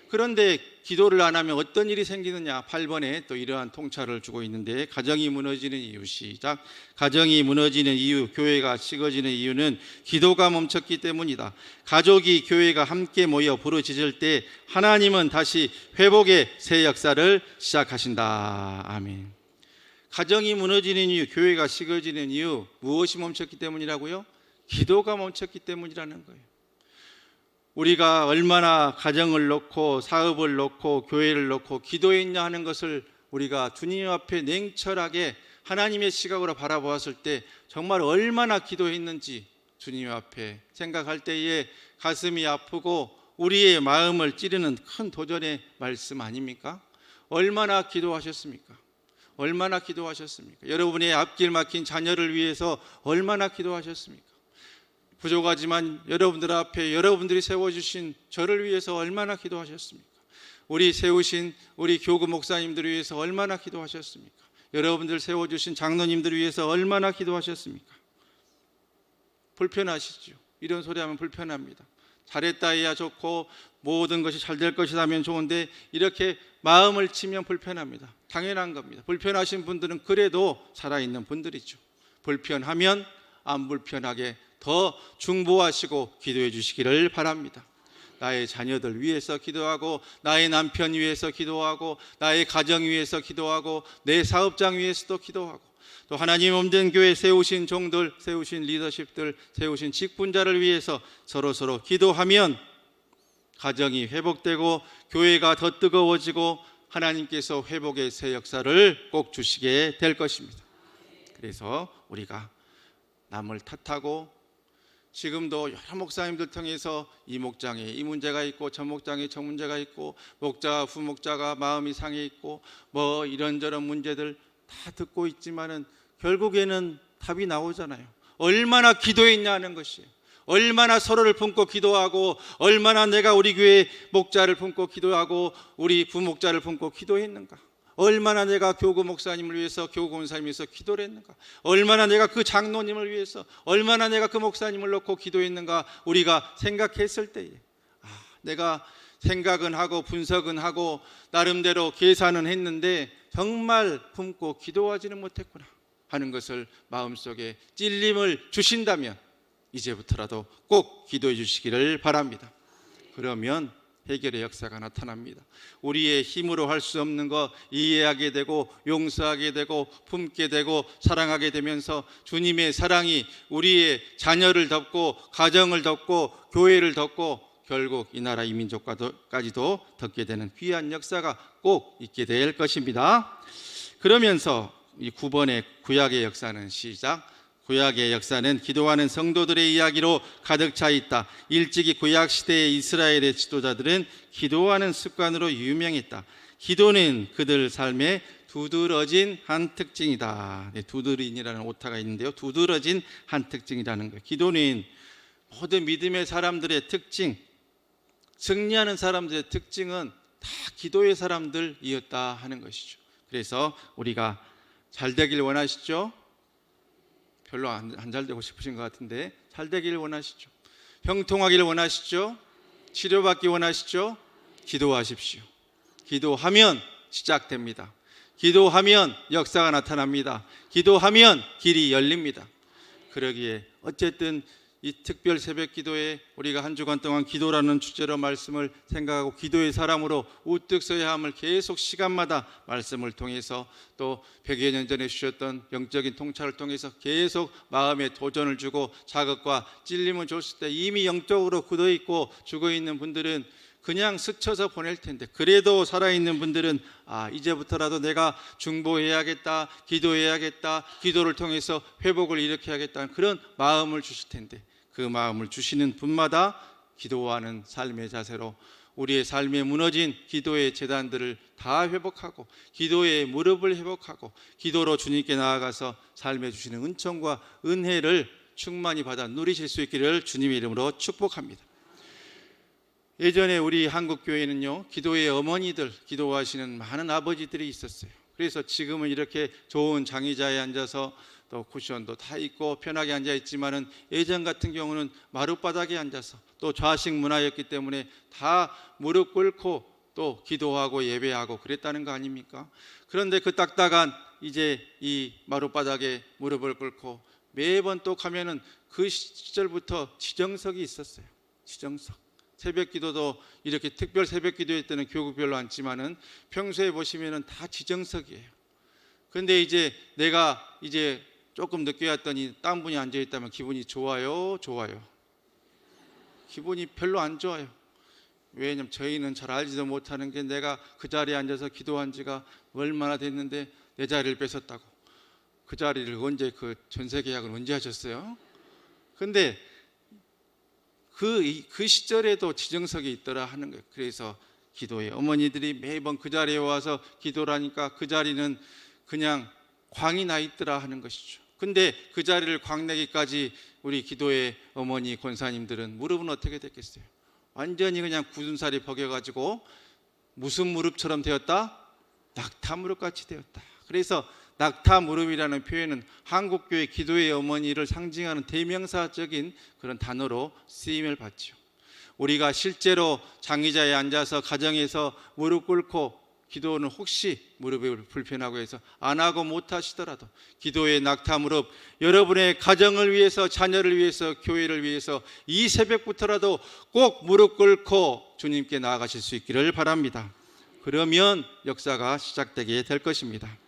그런데 기도를 안 하면 어떤 일이 생기느냐? 8번에 또 이러한 통찰을 주고 있는데 가정이 무너지는 이유, 시작. 가정이 무너지는 이유, 교회가 식어지는 이유는 기도가 멈췄기 때문이다. 가족이, 교회가 함께 모여 부르짖을 때 하나님은 다시 회복의 새 역사를 시작하신다. 아멘. 가정이 무너지는 이유, 교회가 식어지는 이유, 무엇이 멈췄기 때문이라고요? 기도가 멈췄기 때문이라는 거예요. 우리가 얼마나 가정을 놓고 사업을 놓고 교회를 놓고 기도했냐 하는 것을 우리가 주님 앞에 냉철하게 하나님의 시각으로 바라보았을 때 정말 얼마나 기도했는지 주님 앞에 생각할 때에 가슴이 아프고 우리의 마음을 찌르는 큰 도전의 말씀 아닙니까? 얼마나 기도하셨습니까? 얼마나 기도하셨습니까? 여러분의 앞길 막힌 자녀를 위해서 얼마나 기도하셨습니까? 부족하지만 여러분들 앞에 여러분들이 세워주신 저를 위해서 얼마나 기도하셨습니까? 우리 세우신 우리 교구 목사님들을 위해서 얼마나 기도하셨습니까? 여러분들 세워주신 장로님들을 위해서 얼마나 기도하셨습니까? 불편하시죠? 이런 소리 하면 불편합니다. 잘했다 해야 좋고 모든 것이 잘 될 것이다 하면 좋은데 이렇게 마음을 치면 불편합니다. 당연한 겁니다. 불편하신 분들은 그래도 살아있는 분들이죠. 불편하면 안 불편하게 더 중보하시고 기도해 주시기를 바랍니다. 나의 자녀들 위해서 기도하고 나의 남편 위해서 기도하고 나의 가정 위해서 기도하고 내 사업장 위해서도 기도하고 또 하나님 몸된 교회 세우신 종들, 세우신 리더십들, 세우신 직분자를 위해서 서로 기도하면 가정이 회복되고 교회가 더 뜨거워지고 하나님께서 회복의 새 역사를 꼭 주시게 될 것입니다. 그래서 우리가 남을 탓하고 지금도 여러 목사님들 통해서 이 목장에 이 문제가 있고 저 목장에 저 문제가 있고 목자 부목자가 마음이 상해 있고 뭐 이런저런 문제들 다 듣고 있지만은 결국에는 답이 나오잖아요. 얼마나 기도했냐는 것이에요. 얼마나 서로를 품고 기도하고 얼마나 내가 우리 교회 목자를 품고 기도하고 우리 부목자를 품고 기도했는가. 얼마나 내가 교구 목사님을 위해서 교구 권사님을 위해서 기도를 했는가. 얼마나 내가 그 장로님을 위해서 얼마나 내가 그 목사님을 놓고 기도했는가. 우리가 생각했을 때에 내가 생각은 하고 분석은 하고 나름대로 계산은 했는데 정말 품고 기도하지는 못했구나 하는 것을 마음속에 찔림을 주신다면 이제부터라도 꼭 기도해 주시기를 바랍니다. 그러면 해결의 역사가 나타납니다. 우리의 힘으로 할 수 없는 거 이해하게 되고 용서하게 되고 품게 되고 사랑하게 되면서 주님의 사랑이 우리의 자녀를 덮고 가정을 덮고 교회를 덮고 결국 이 나라 이 민족까지도 덮게 되는 귀한 역사가 꼭 있게 될 것입니다. 그러면서 이 9번의 구약의 역사는 시작. 구약의 역사는 기도하는 성도들의 이야기로 가득 차 있다. 일찍이 구약 시대의 이스라엘의 지도자들은 기도하는 습관으로 유명했다. 기도는 그들 삶의 두드러진 한 특징이다. 두드린이라는 오타가 있는데요. 두드러진 한 특징이라는 거예요. 기도는 모든 믿음의 사람들의 특징, 승리하는 사람들의 특징은 다 기도의 사람들이었다 하는 것이죠. 그래서 우리가 잘 되길 원하시죠? 별로 안 잘 되고 싶으신 것 같은데 잘 되기를 원하시죠? 형통하기를 원하시죠? 치료받기 원하시죠? 기도하십시오. 기도하면 시작됩니다. 기도하면 역사가 나타납니다. 기도하면 길이 열립니다. 그러기에 어쨌든 이 특별 새벽 기도에 우리가 한 주간 동안 기도라는 주제로 말씀을 생각하고 기도의 사람으로 우뚝 서야 함을 계속 시간마다 말씀을 통해서 또 100여 년 전에 주셨던 영적인 통찰을 통해서 계속 마음에 도전을 주고 자극과 찔림을 줬을 때 이미 영적으로 굳어있고 죽어있는 분들은 그냥 스쳐서 보낼 텐데, 그래도 살아있는 분들은 이제부터라도 내가 중보해야겠다, 기도해야겠다, 기도를 통해서 회복을 일으켜야겠다는 그런 마음을 주실 텐데, 그 마음을 주시는 분마다 기도하는 삶의 자세로 우리의 삶에 무너진 기도의 재단들을 다 회복하고, 기도의 무릎을 회복하고, 기도로 주님께 나아가서 삶에 주시는 은총과 은혜를 충만히 받아 누리실 수 있기를 주님의 이름으로 축복합니다. 예전에 우리 한국교회는요, 기도의 어머니들, 기도하시는 많은 아버지들이 있었어요. 그래서 지금은 이렇게 좋은 장의자에 앉아서 또 쿠션도 다 있고 편하게 앉아 있지만은, 예전 같은 경우는 마룻바닥에 앉아서 또 좌식 문화였기 때문에 다 무릎 꿇고 또 기도하고 예배하고 그랬다는 거 아닙니까? 그런데 그 딱딱한 이제 이 마룻바닥에 무릎을 꿇고 매번 또 가면은 그 시절부터 지정석이 있었어요. 지정석. 새벽 기도도 이렇게 특별 새벽 기도회 때는 교구별로 앉지만은 평소에 보시면은 다 지정석이에요. 그런데 이제 내가 이제 조금 늦게 왔더니 딴 분이 앉아 있다면 기분이 좋아요, 좋아요? 기분이 별로 안 좋아요. 왜냐면 저희는 잘 알지도 못하는 게, 내가 그 자리에 앉아서 기도한 지가 얼마나 됐는데 내 자리를 뺏었다고. 그 자리를 언제, 그 전세 계약을 언제 하셨어요? 근데 그 시절에도 지정석이 있더라 하는 거예요. 그래서 기도의 어머니들이 매번 그 자리에 와서 기도를 하니까 그 자리는 그냥 광이 나 있더라 하는 것이죠. 근데 그 자리를 광내기까지 우리 기도의 어머니 권사님들은 무릎은 어떻게 됐겠어요? 완전히 그냥 굳은 살이 벗겨가지고 무슨 무릎처럼 되었다? 낙타 무릎같이 되었다. 그래서 낙타 무릎이라는 표현은 한국교회 기도의 어머니를 상징하는 대명사적인 그런 단어로 쓰임을 받죠. 우리가 실제로 장의자에 앉아서 가정에서 무릎 꿇고 기도는 혹시 무릎이 불편하고 해서 안 하고 못 하시더라도, 기도의 낙타 무릎, 여러분의 가정을 위해서, 자녀를 위해서, 교회를 위해서 이 새벽부터라도 꼭 무릎 꿇고 주님께 나아가실 수 있기를 바랍니다. 그러면 역사가 시작되게 될 것입니다.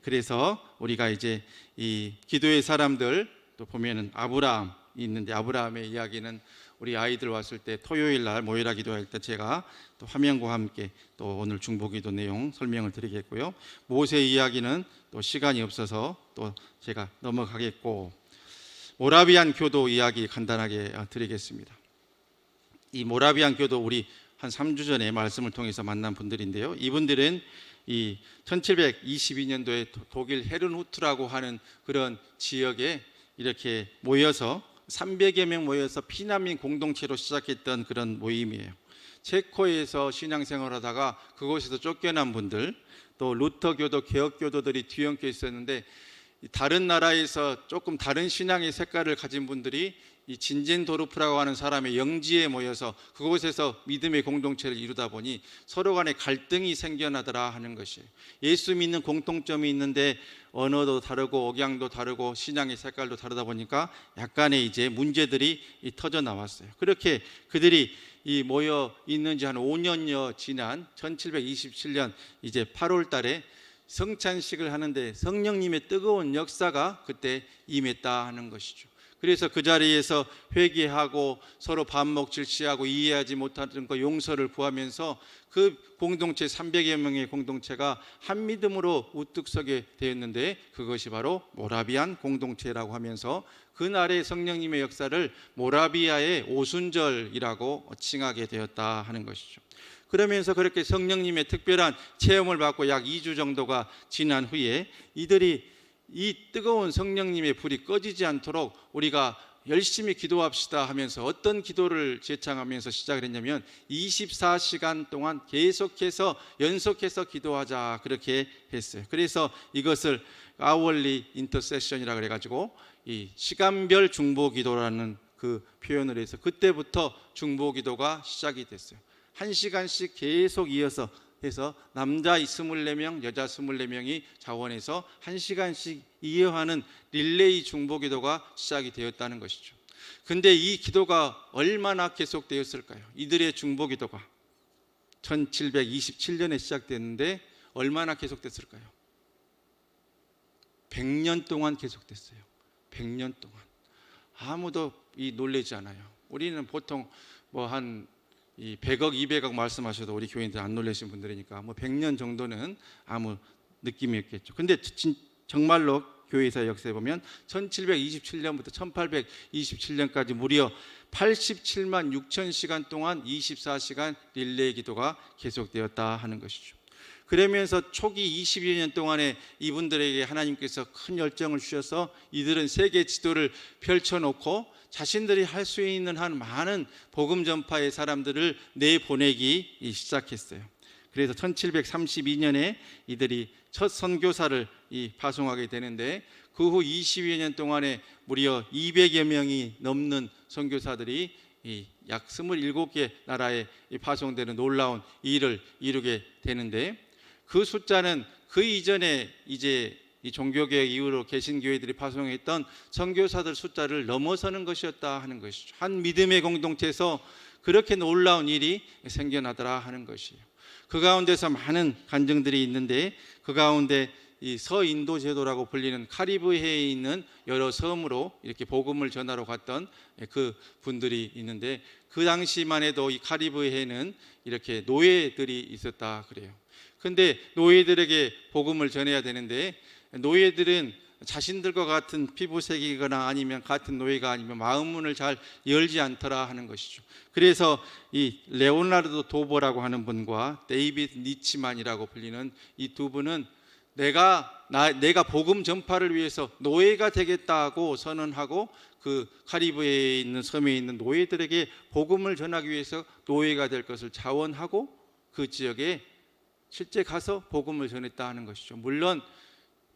그래서 우리가 이제 이 기도의 사람들 또 보면은 아브라함이 있는데, 아브라함의 이야기는 우리 아이들 왔을 때 토요일 날 모이라 기도할 때 제가 또 화면과 함께 또 오늘 중보기도 내용 설명을 드리겠고요. 모세 이야기는 또 시간이 없어서 또 제가 넘어가겠고, 모라비안 교도 이야기 간단하게 드리겠습니다. 이 모라비안 교도 우리 한 3주 전에 말씀을 통해서 만난 분들인데요. 이분들은 이 1722년도에 독일 헤른후트라고 하는 그런 지역에 이렇게 모여서 300여 명 모여서 피난민 공동체로 시작했던 그런 모임이에요. 체코에서 신앙생활하다가 그곳에서 쫓겨난 분들, 또 루터교도 개혁교도들이 뒤엉켜 있었는데, 다른 나라에서 조금 다른 신앙의 색깔을 가진 분들이 이 진젠도르프라고 하는 사람의 영지에 모여서 그곳에서 믿음의 공동체를 이루다 보니 서로 간에 갈등이 생겨나더라 하는 것이에요. 예수 믿는 공통점이 있는데 언어도 다르고 억양도 다르고 신앙의 색깔도 다르다 보니까 약간의 이제 문제들이 터져 나왔어요. 그렇게 그들이 이 모여 있는 지 한 5년여 지난 1727년 이제 8월 달에 성찬식을 하는데 성령님의 뜨거운 역사가 그때 임했다 하는 것이죠. 그래서 그 자리에서 회개하고 서로 반목 질시하고 이해하지 못하는 것 용서를 구하면서 그 공동체 300여 명의 공동체가 한 믿음으로 우뚝 서게 되었는데, 그것이 바로 모라비안 공동체라고 하면서 그날의 성령님의 역사를 모라비아의 오순절이라고 칭하게 되었다 하는 것이죠. 그러면서 그렇게 성령님의 특별한 체험을 받고 약 2주 정도가 지난 후에 이들이 이 뜨거운 성령님의 불이 꺼지지 않도록 우리가 열심히 기도합시다 하면서 어떤 기도를 제창하면서 시작을 했냐면 24시간 동안 계속해서 연속해서 기도하자 그렇게 했어요. 그래서 이것을 아월리 인터세션이라 그래가지고 이 시간별 중보기도라는 그 표현을 해서 그때부터 중보기도가 시작이 됐어요. 1시간씩 계속 이어서 해서 남자 24명, 여자 24명이 자원해서 1시간씩 이어하는 릴레이 중보기도가 시작이 되었다는 것이죠. 근데 이 기도가 얼마나 계속되었을까요? 이들의 중보기도가 1727년에 시작됐는데 얼마나 계속됐을까요? 100년 동안 계속됐어요. 100년 동안. 아무도 놀라지 않아요. 우리는 보통 뭐 한 이 100억, 200억 말씀하셔도 우리 교인들 안 놀라신 분들이니까 뭐 100년 정도는 아무 느낌이 없겠죠. 근데 정말로 교회에서 역사에 보면 1727년부터 1827년까지 무려 87만 6천 시간 동안 24시간 릴레이 기도가 계속되었다 하는 것이죠. 그러면서 초기 20여 년 동안에 이분들에게 하나님께서 큰 열정을 주셔서 이들은 세계 지도를 펼쳐놓고 자신들이 할 수 있는 한 많은 복음 전파의 사람들을 내보내기 시작했어요. 그래서 1732년에 이들이 첫 선교사를 파송하게 되는데 그 후 20여 년 동안에 무려 200여 명이 넘는 선교사들이 약 27개 나라에 파송되는 놀라운 일을 이루게 되는데 그 숫자는 그 이전에 이제 이 종교개혁 이후로 개신교회들이 파송했던 선교사들 숫자를 넘어서는 것이었다 하는 것이죠. 한 믿음의 공동체에서 그렇게 놀라운 일이 생겨나더라 하는 것이에요. 그 가운데서 많은 간증들이 있는데 그 가운데 이 서인도 제도라고 불리는 카리브해에 있는 여러 섬으로 이렇게 복음을 전하러 갔던 그 분들이 있는데 그 당시만 해도 이 카리브해에는 이렇게 노예들이 있었다 그래요. 근데 노예들에게 복음을 전해야 되는데 노예들은 자신들과 같은 피부색이거나 아니면 같은 노예가 아니면 마음문을 잘 열지 않더라 하는 것이죠. 그래서 이 레오나르도 도보라고 하는 분과 데이비드 니치만이라고 불리는 이 두 분은 내가 복음 전파를 위해서 노예가 되겠다고 선언하고 그 카리브해에 있는 섬에 있는 노예들에게 복음을 전하기 위해서 노예가 될 것을 자원하고 그 지역에 실제 가서 복음을 전했다 하는 것이죠. 물론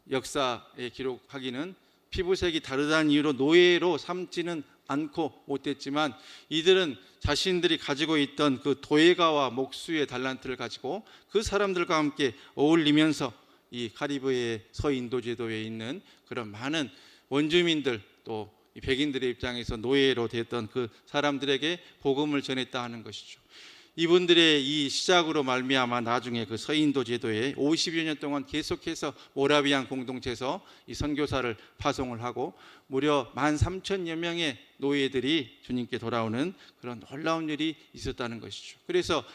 역사에 기록하기는 피부색이 다르다는 이유로 노예로 삼지는 않고 못했지만 이들은 자신들이 가지고 있던 그 도예가와 목수의 달란트를 가지고 그 사람들과 함께 어울리면서 이 카리브해 서인도 제도에 있는 그런 많은 원주민들 또 백인들의 입장에서 노예로 됐던 그 사람들에게 복음을 전했다 하는 것이죠. 이분들의 이 시작으로 말미암아 나중에 그 서인도 제도에 50여 년 동안 계속해서 모라비안 공동체에서 이 선교사를 파송을 하고 무려 13,000여 명의 노예들이 주님께 돌아오는 그런 놀라운 일이 있었다는 것이죠. 그래서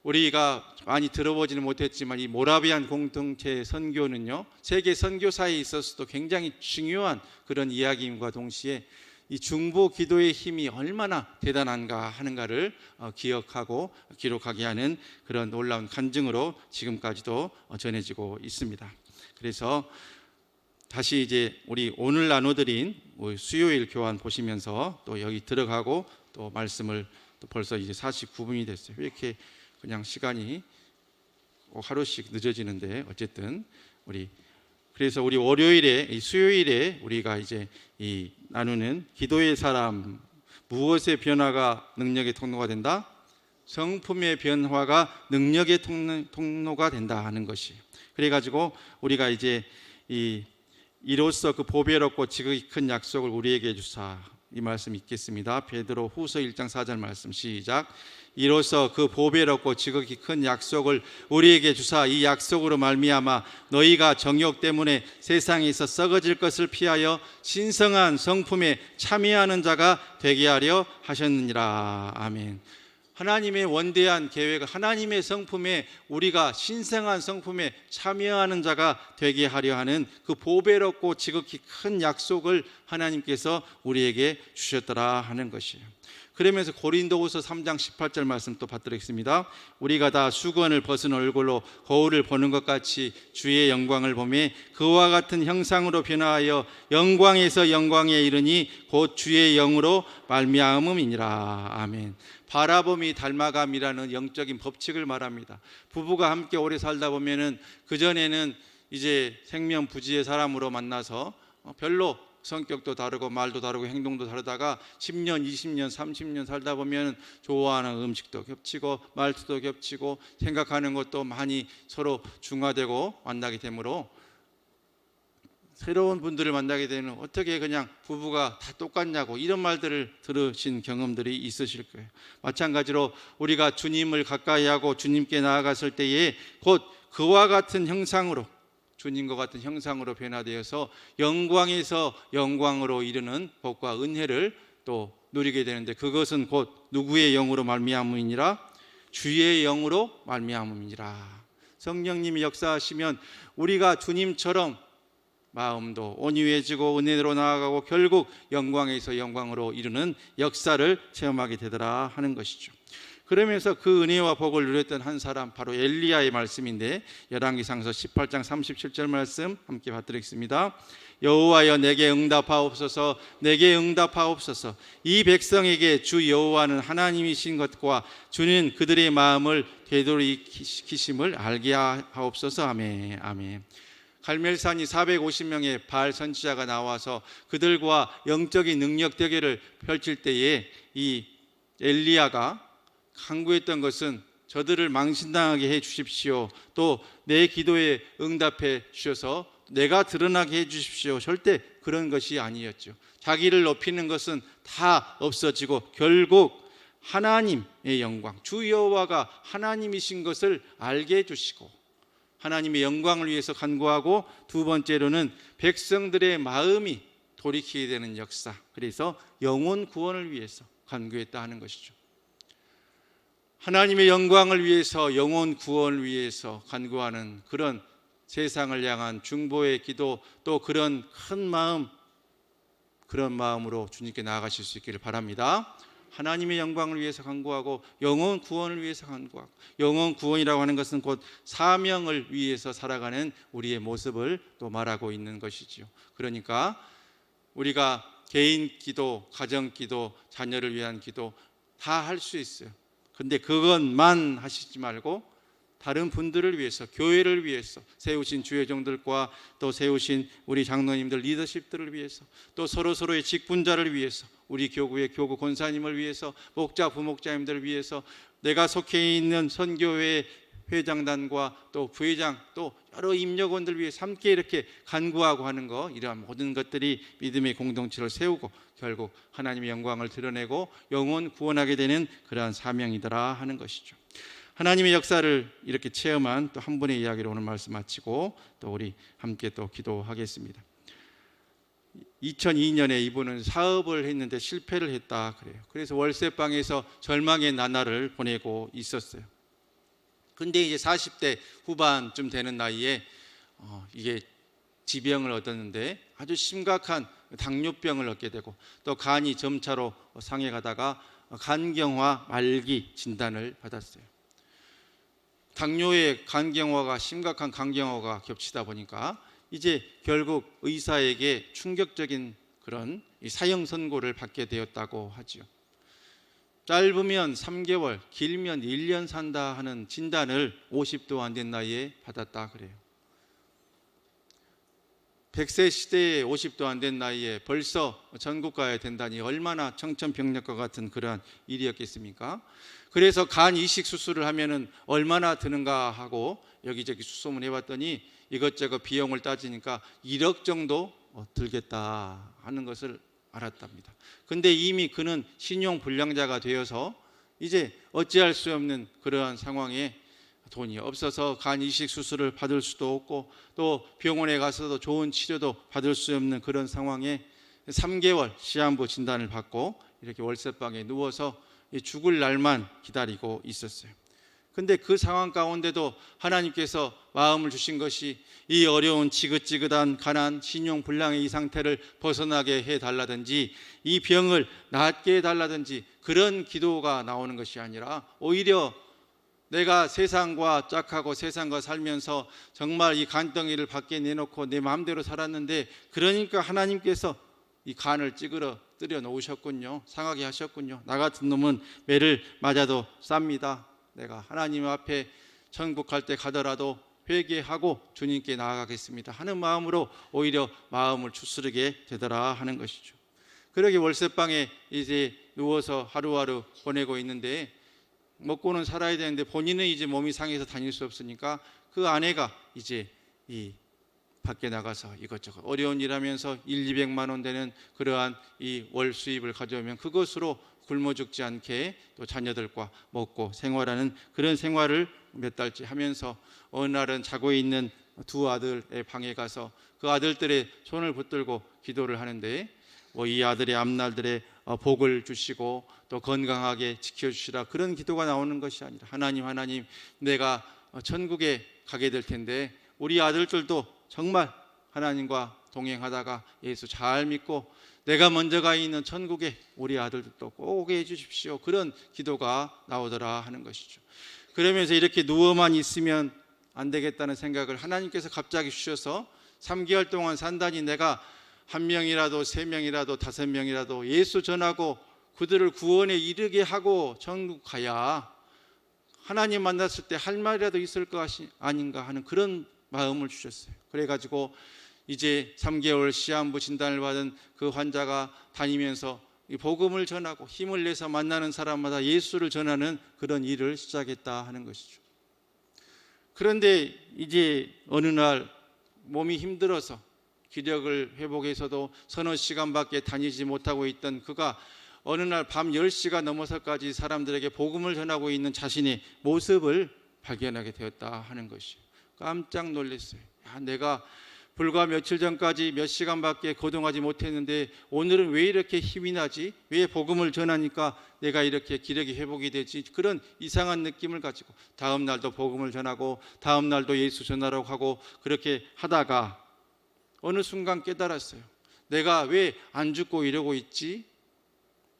우리가 많이 들어보지는 못했지만 이 모라비안 공동체 선교는요 세계 선교사에 있어서도 굉장히 중요한 그런 이야기임과 동시에 이 중보 기도의 힘이 얼마나 대단한가 하는가를 기억하고 기록하게 하는 그런 놀라운 간증으로 지금까지도 전해지고 있습니다. 그래서 다시 이제 우리 오늘 나눠드린 수요일 교환 보시면서 또 여기 들어가고 또 말씀을 또 벌써 이제 49분이 됐어요. 왜 이렇게 그냥 시간이 하루씩 늦어지는데 어쨌든 그래서 우리 월요일에 수요일에 우리가 이제 이 나누는 기도의 사람 무엇의 변화가 능력의 통로가 된다? 성품의 변화가 능력의 통로가 된다 하는 것이. 그래가지고 우리가 이제 이로써 그 보배롭고 지극히 큰 약속을 우리에게 주사 이 말씀 읽겠습니다. 베드로 후서 1장 4절 말씀 시작. 이로써 그 보배롭고 지극히 큰 약속을 우리에게 주사 이 약속으로 말미암아 너희가 정욕 때문에 세상에서 썩어질 것을 피하여 신성한 성품에 참여하는 자가 되게 하려 하셨느니라. 아멘. 하나님의 원대한 계획, 하나님의 성품에 우리가 신성한 성품에 참여하는 자가 되게 하려 하는 그 보배롭고 지극히 큰 약속을 하나님께서 우리에게 주셨더라 하는 것이에요. 그러면서 고린도후서 3장 18절 말씀 또 받들겠습니다. 우리가 다 수건을 벗은 얼굴로 거울을 보는 것 같이 주의 영광을 보매 그와 같은 형상으로 변화하여 영광에서 영광에 이르니 곧 주의 영으로 말미암음이니라. 아멘. 바라봄이 닮아감이라는 영적인 법칙을 말합니다. 부부가 함께 오래 살다 보면은 그 전에는 이제 생명부지의 사람으로 만나서 별로 성격도 다르고 말도 다르고 행동도 다르다가 10년, 20년, 30년 살다 보면 좋아하는 음식도 겹치고 말투도 겹치고 생각하는 것도 많이 서로 중화되고 만나게 되므로 새로운 분들을 만나게 되면 어떻게 그냥 부부가 다 똑같냐고 이런 말들을 들으신 경험들이 있으실 거예요. 마찬가지로 우리가 주님을 가까이 하고 주님께 나아갔을 때에 곧 그와 같은 형상으로 주님과 같은 형상으로 변화되어서 영광에서 영광으로 이르는 복과 은혜를 또 누리게 되는데 그것은 곧 누구의 영으로 말미암음이니라? 주의 영으로 말미암음이니라. 성령님이 역사하시면 우리가 주님처럼 마음도 온유해지고 은혜로 나아가고 결국 영광에서 영광으로 이르는 역사를 체험하게 되더라 하는 것이죠. 그러면서 그 은혜와 복을 누렸던 한 사람, 바로 엘리야의 말씀인데, 열왕기상서 18장 37절 말씀 함께 받드리겠습니다. 여호와여 내게 응답하옵소서, 내게 응답하옵소서. 이 백성에게 주 여호와는 하나님이신 것과 주는 그들의 마음을 되돌이키심을 알게 하옵소서. 아멘. 아멘. 갈멜산이 450명의 바알 선지자가 나와서 그들과 영적인 능력 대결을 펼칠 때에 이 엘리야가 간구했던 것은 저들을 망신당하게 해 주십시오. 또 내 기도에 응답해 주셔서 내가 드러나게 해 주십시오. 절대 그런 것이 아니었죠. 자기를 높이는 것은 다 없어지고 결국 하나님의 영광, 주 여호와가 하나님이신 것을 알게 해 주시고 하나님의 영광을 위해서 간구하고, 두 번째로는 백성들의 마음이 돌이키게 되는 역사, 그래서 영혼 구원을 위해서 간구했다 하는 것이죠. 하나님의 영광을 위해서, 영혼 구원을 위해서 간구하는 그런 세상을 향한 중보의 기도, 또 그런 큰 마음, 그런 마음으로 주님께 나아가실 수 있기를 바랍니다. 하나님의 영광을 위해서 간구하고 영혼 구원을 위해서 간구하고, 영혼 구원이라고 하는 것은 곧 사명을 위해서 살아가는 우리의 모습을 또 말하고 있는 것이지요. 그러니까 우리가 개인 기도, 가정 기도, 자녀를 위한 기도 다 할 수 있어요. 근데 그것만 하시지 말고 다른 분들을 위해서, 교회를 위해서, 세우신 주회종들과 또 세우신 우리 장로님들, 리더십들을 위해서, 또 서로서로의 직분자를 위해서, 우리 교구의 교구 권사님을 위해서, 목자 부목자님들을 위해서, 내가 속해 있는 선교회 회장단과 또 부회장, 또 여러 임력원들 위해 함께 이렇게 간구하고 하는 거, 이러한 모든 것들이 믿음의 공동체를 세우고 결국 하나님의 영광을 드러내고 영혼 구원하게 되는 그러한 사명이더라 하는 것이죠. 하나님의 역사를 이렇게 체험한 또 한 분의 이야기로 오늘 말씀 마치고 또 우리 함께 또 기도하겠습니다. 2002년에 이분은 사업을 했는데 실패를 했다 그래요. 그래서 월세방에서 절망의 나날을 보내고 있었어요. 근데 이제 40대 후반쯤 되는 나이에 이게 지병을 얻었는데 아주 심각한 당뇨병을 얻게 되고, 또 간이 점차로 상해가다가 간경화 말기 진단을 받았어요. 당뇨의 간경화가, 심각한 간경화가 겹치다 보니까 이제 결국 의사에게 충격적인 그런 사형 선고를 받게 되었다고 하지요. 짧으면 3개월, 길면 1년 산다 하는 진단을 50도 안 된 나이에 받았다 그래요. 100세 시대에 50도 안 된 나이에 벌써 전국 가야 된다니 얼마나 청천벽력과 같은 그러한 일이었겠습니까? 그래서 간 이식 수술을 하면은 얼마나 드는가 하고 여기저기 수소문 해봤더니 이것저것 비용을 따지니까 1억 정도 들겠다 하는 것을 알았답니다. 근데 이미 그는 신용불량자가 되어서 이제 어찌할 수 없는 그러한 상황에 돈이 없어서 간 이식 수술을 받을 수도 없고, 또 병원에 가서도 좋은 치료도 받을 수 없는 그런 상황에 3개월 시한부 진단을 받고 이렇게 월세방에 누워서 죽을 날만 기다리고 있었어요. 근데 그 상황 가운데도 하나님께서 마음을 주신 것이 이 어려운 지긋지긋한 가난, 신용불량의 이 상태를 벗어나게 해달라든지 이 병을 낫게 해달라든지 그런 기도가 나오는 것이 아니라 오히려 내가 세상과 짝하고 세상과 살면서 정말 이 간덩이를 밖에 내놓고 내 마음대로 살았는데, 그러니까 하나님께서 이 간을 찌그러 뜨려 놓으셨군요. 상하게 하셨군요. 나 같은 놈은 매를 맞아도 쌉니다. 내가 하나님 앞에 천국 갈 때 가더라도 회개하고 주님께 나아가겠습니다 하는 마음으로 오히려 마음을 추스르게 되더라 하는 것이죠. 그러게 월세방에 이제 누워서 하루하루 보내고 있는데, 먹고는 살아야 되는데 본인은 이제 몸이 상해서 다닐 수 없으니까 그 아내가 이제 이 밖에 나가서 이것저것 어려운 일 하면서 200만 원 되는 그러한 이 월 수입을 가져오면 그것으로 굶어 죽지 않게 또 자녀들과 먹고 생활하는 그런 생활을 몇 달째 하면서, 어느 날은 자고 있는 두 아들의 방에 가서 그 아들들의 손을 붙들고 기도를 하는데, 이 아들의 앞날들의 복을 주시고 또 건강하게 지켜주시라, 그런 기도가 나오는 것이 아니라 하나님 내가 천국에 가게 될 텐데 우리 아들들도 정말 하나님과 동행하다가 예수 잘 믿고 내가 먼저 가 있는 천국에 우리 아들들도 꼭 오게 해주십시오, 그런 기도가 나오더라 하는 것이죠. 그러면서 이렇게 누워만 있으면 안 되겠다는 생각을 하나님께서 갑자기 주셔서 3개월 동안 산다니 내가 1명이라도 3명이라도 5명이라도 예수 전하고 그들을 구원에 이르게 하고 천국 가야 하나님 만났을 때 할 말이라도 있을 것이 아닌가 하는 그런 마음을 주셨어요. 그래가지고 이제 3개월 시한부 진단을 받은 그 환자가 다니면서 이 복음을 전하고 힘을 내서 만나는 사람마다 예수를 전하는 그런 일을 시작했다 하는 것이죠. 그런데 이제 어느 날 몸이 힘들어서 기력을 회복해서도 서너 시간밖에 다니지 못하고 있던 그가 어느 날 밤 10시가 넘어서까지 사람들에게 복음을 전하고 있는 자신의 모습을 발견하게 되었다 하는 것이요. 깜짝 놀랐어요. 내가 불과 며칠 전까지 몇 시간밖에 거동하지 못했는데 오늘은 왜 이렇게 힘이 나지? 왜 복음을 전하니까 내가 이렇게 기력이 회복이 되지? 그런 이상한 느낌을 가지고 다음 날도 복음을 전하고 다음 날도 예수 전하라고 하고 그렇게 하다가 어느 순간 깨달았어요. 내가 왜 안 죽고 이러고 있지?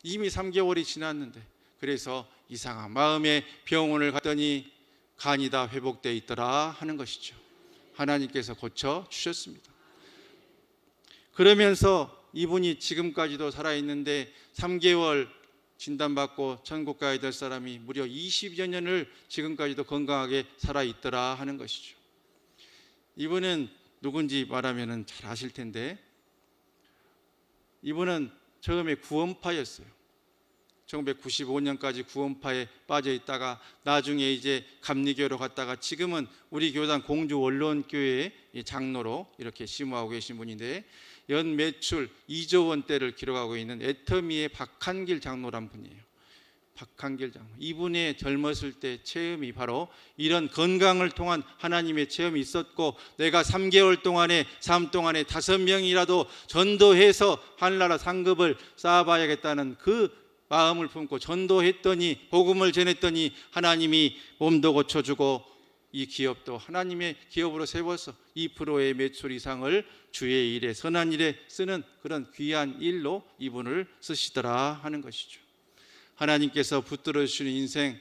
이미 3개월이 지났는데. 그래서 이상한 마음에 병원을 갔더니 간이 다 회복되어 있더라 하는 것이죠. 하나님께서 고쳐주셨습니다. 그러면서 이분이 지금까지도 살아있는데 3개월 진단받고 천국 가야 될 사람이 무려 20여 년을 지금까지도 건강하게 살아있더라 하는 것이죠. 이분은 누군지 말하면 잘 아실 텐데 이분은 처음에 구원파였어요. 1995년까지 구원파에 빠져 있다가 나중에 이제 감리교로 갔다가 지금은 우리 교단 공주 원로원교회의 장로로 이렇게 심호하고 계신 분인데 연 매출 2조 원대를 기록하고 있는 애터미의 박한길 장로란 분이에요. 박한길 장로. 이분의 젊었을 때 체험이 바로 이런 건강을 통한 하나님의 체험이 있었고 내가 3개월 동안의 삶 동안에 5명이라도 전도해서 하늘나라 상급을 쌓아봐야겠다는 그 마음을 품고 전도했더니 복음을 전했더니 하나님이 몸도 고쳐주고 이 기업도 하나님의 기업으로 세워서 2%의 매출 이상을 주의 일에 선한 일에 쓰는 그런 귀한 일로 이분을 쓰시더라 하는 것이죠. 하나님께서 붙들어 주시는 인생,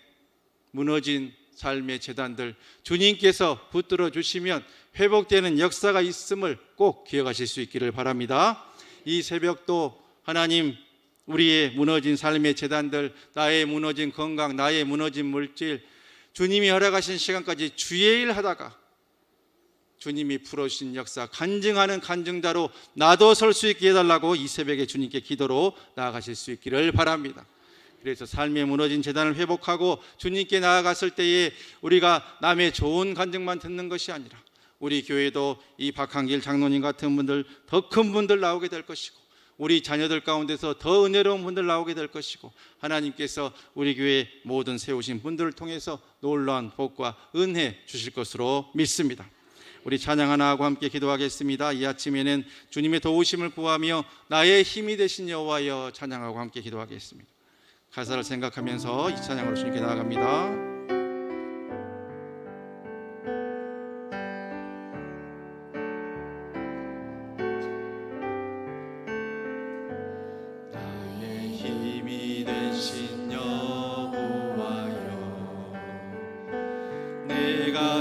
무너진 삶의 재단들 주님께서 붙들어 주시면 회복되는 역사가 있음을 꼭 기억하실 수 있기를 바랍니다. 이 새벽도 하나님 우리의 무너진 삶의 재단들, 나의 무너진 건강, 나의 무너진 물질, 주님이 허락하신 시간까지 주의 일 하다가 주님이 풀어주신 역사, 간증하는 간증자로 나도 설 수 있게 해달라고 이 새벽에 주님께 기도로 나아가실 수 있기를 바랍니다. 그래서 삶의 무너진 재단을 회복하고 주님께 나아갔을 때에 우리가 남의 좋은 간증만 듣는 것이 아니라 우리 교회도 이 박한길 장로님 같은 분들, 더 큰 분들 나오게 될 것이고 우리 자녀들 가운데서 더 은혜로운 분들 나오게 될 것이고 하나님께서 우리 교회 모든 세우신 분들을 통해서 놀라운 복과 은혜 주실 것으로 믿습니다. 우리 찬양 하나 하고 함께 기도하겠습니다. 이 아침에는 주님의 도우심을 구하며 나의 힘이 되신 여호와여 찬양하고 함께 기도하겠습니다. 가사를 생각하면서 이 찬양으로 주님께 나아갑니다.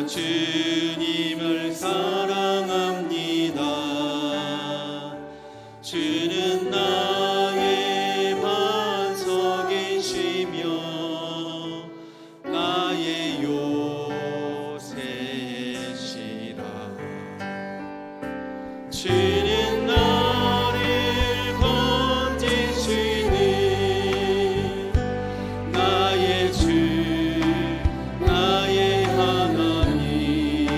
주님을 사랑합니다. 주는 나의 반석이시며 나의 요새시라. 주는 나를 건지시는 나의 주 나의 하나님.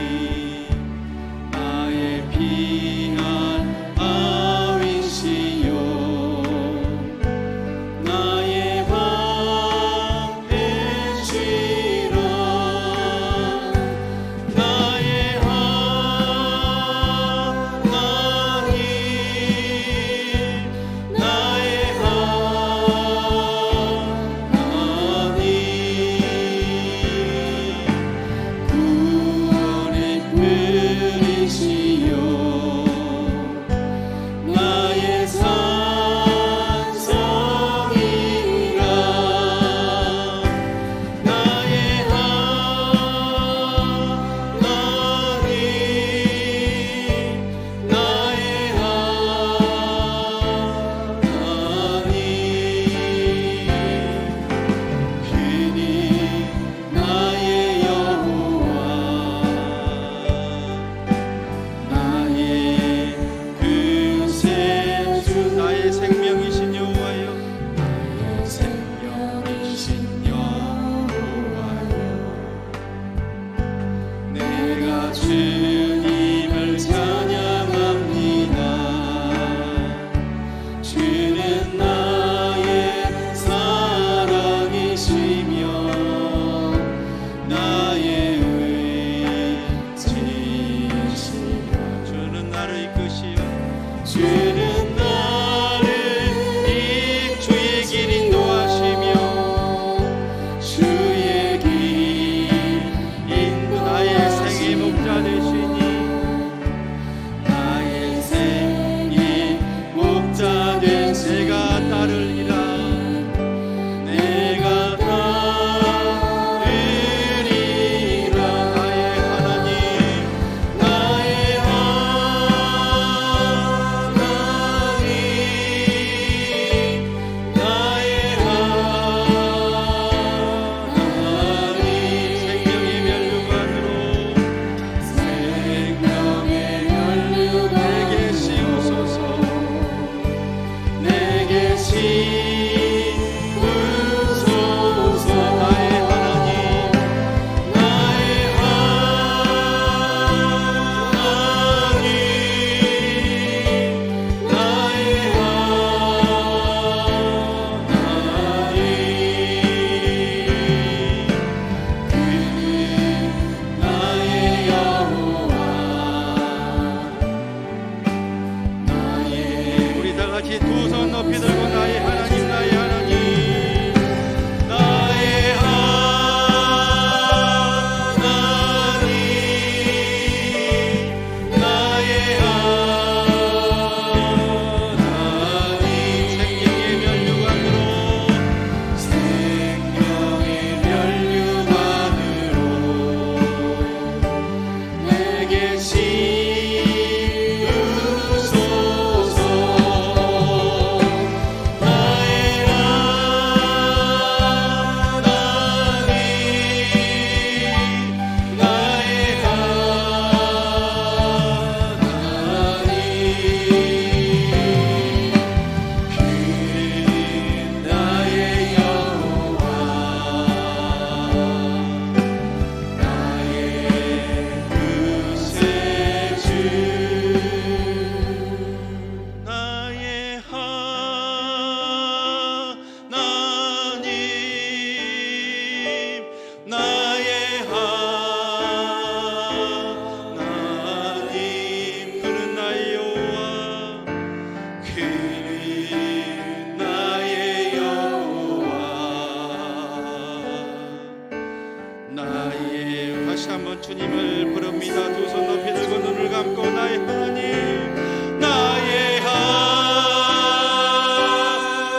주님을 부릅니다. 두 손 높이 들고 눈을 감고 나의 하나님, 나의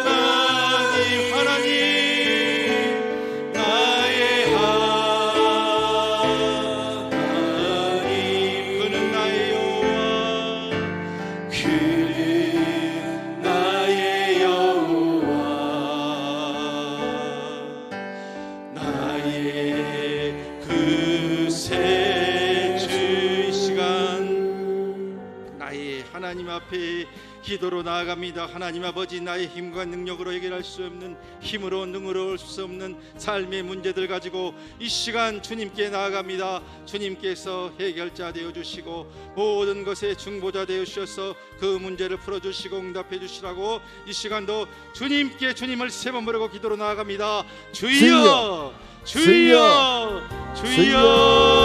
하나님, 하나님, 나의 하나님, 그는 나의 여호와, 그는 나의 여호와, 나의 그새 주. 시간 나의 하나님 앞에 기도로 나아갑니다. 하나님 아버지, 나의 힘과 능력으로 해결할 수 없는, 힘으로 능으로 올 수 없는 삶의 문제들 가지고 이 시간 주님께 나아갑니다. 주님께서 해결자 되어 주시고 모든 것의 중보자 되어 주셔서 그 문제를 풀어 주시고 응답해 주시라고 이 시간도 주님께 주님을 세 번 부르고 기도로 나아갑니다. 주여, 주여, 주여.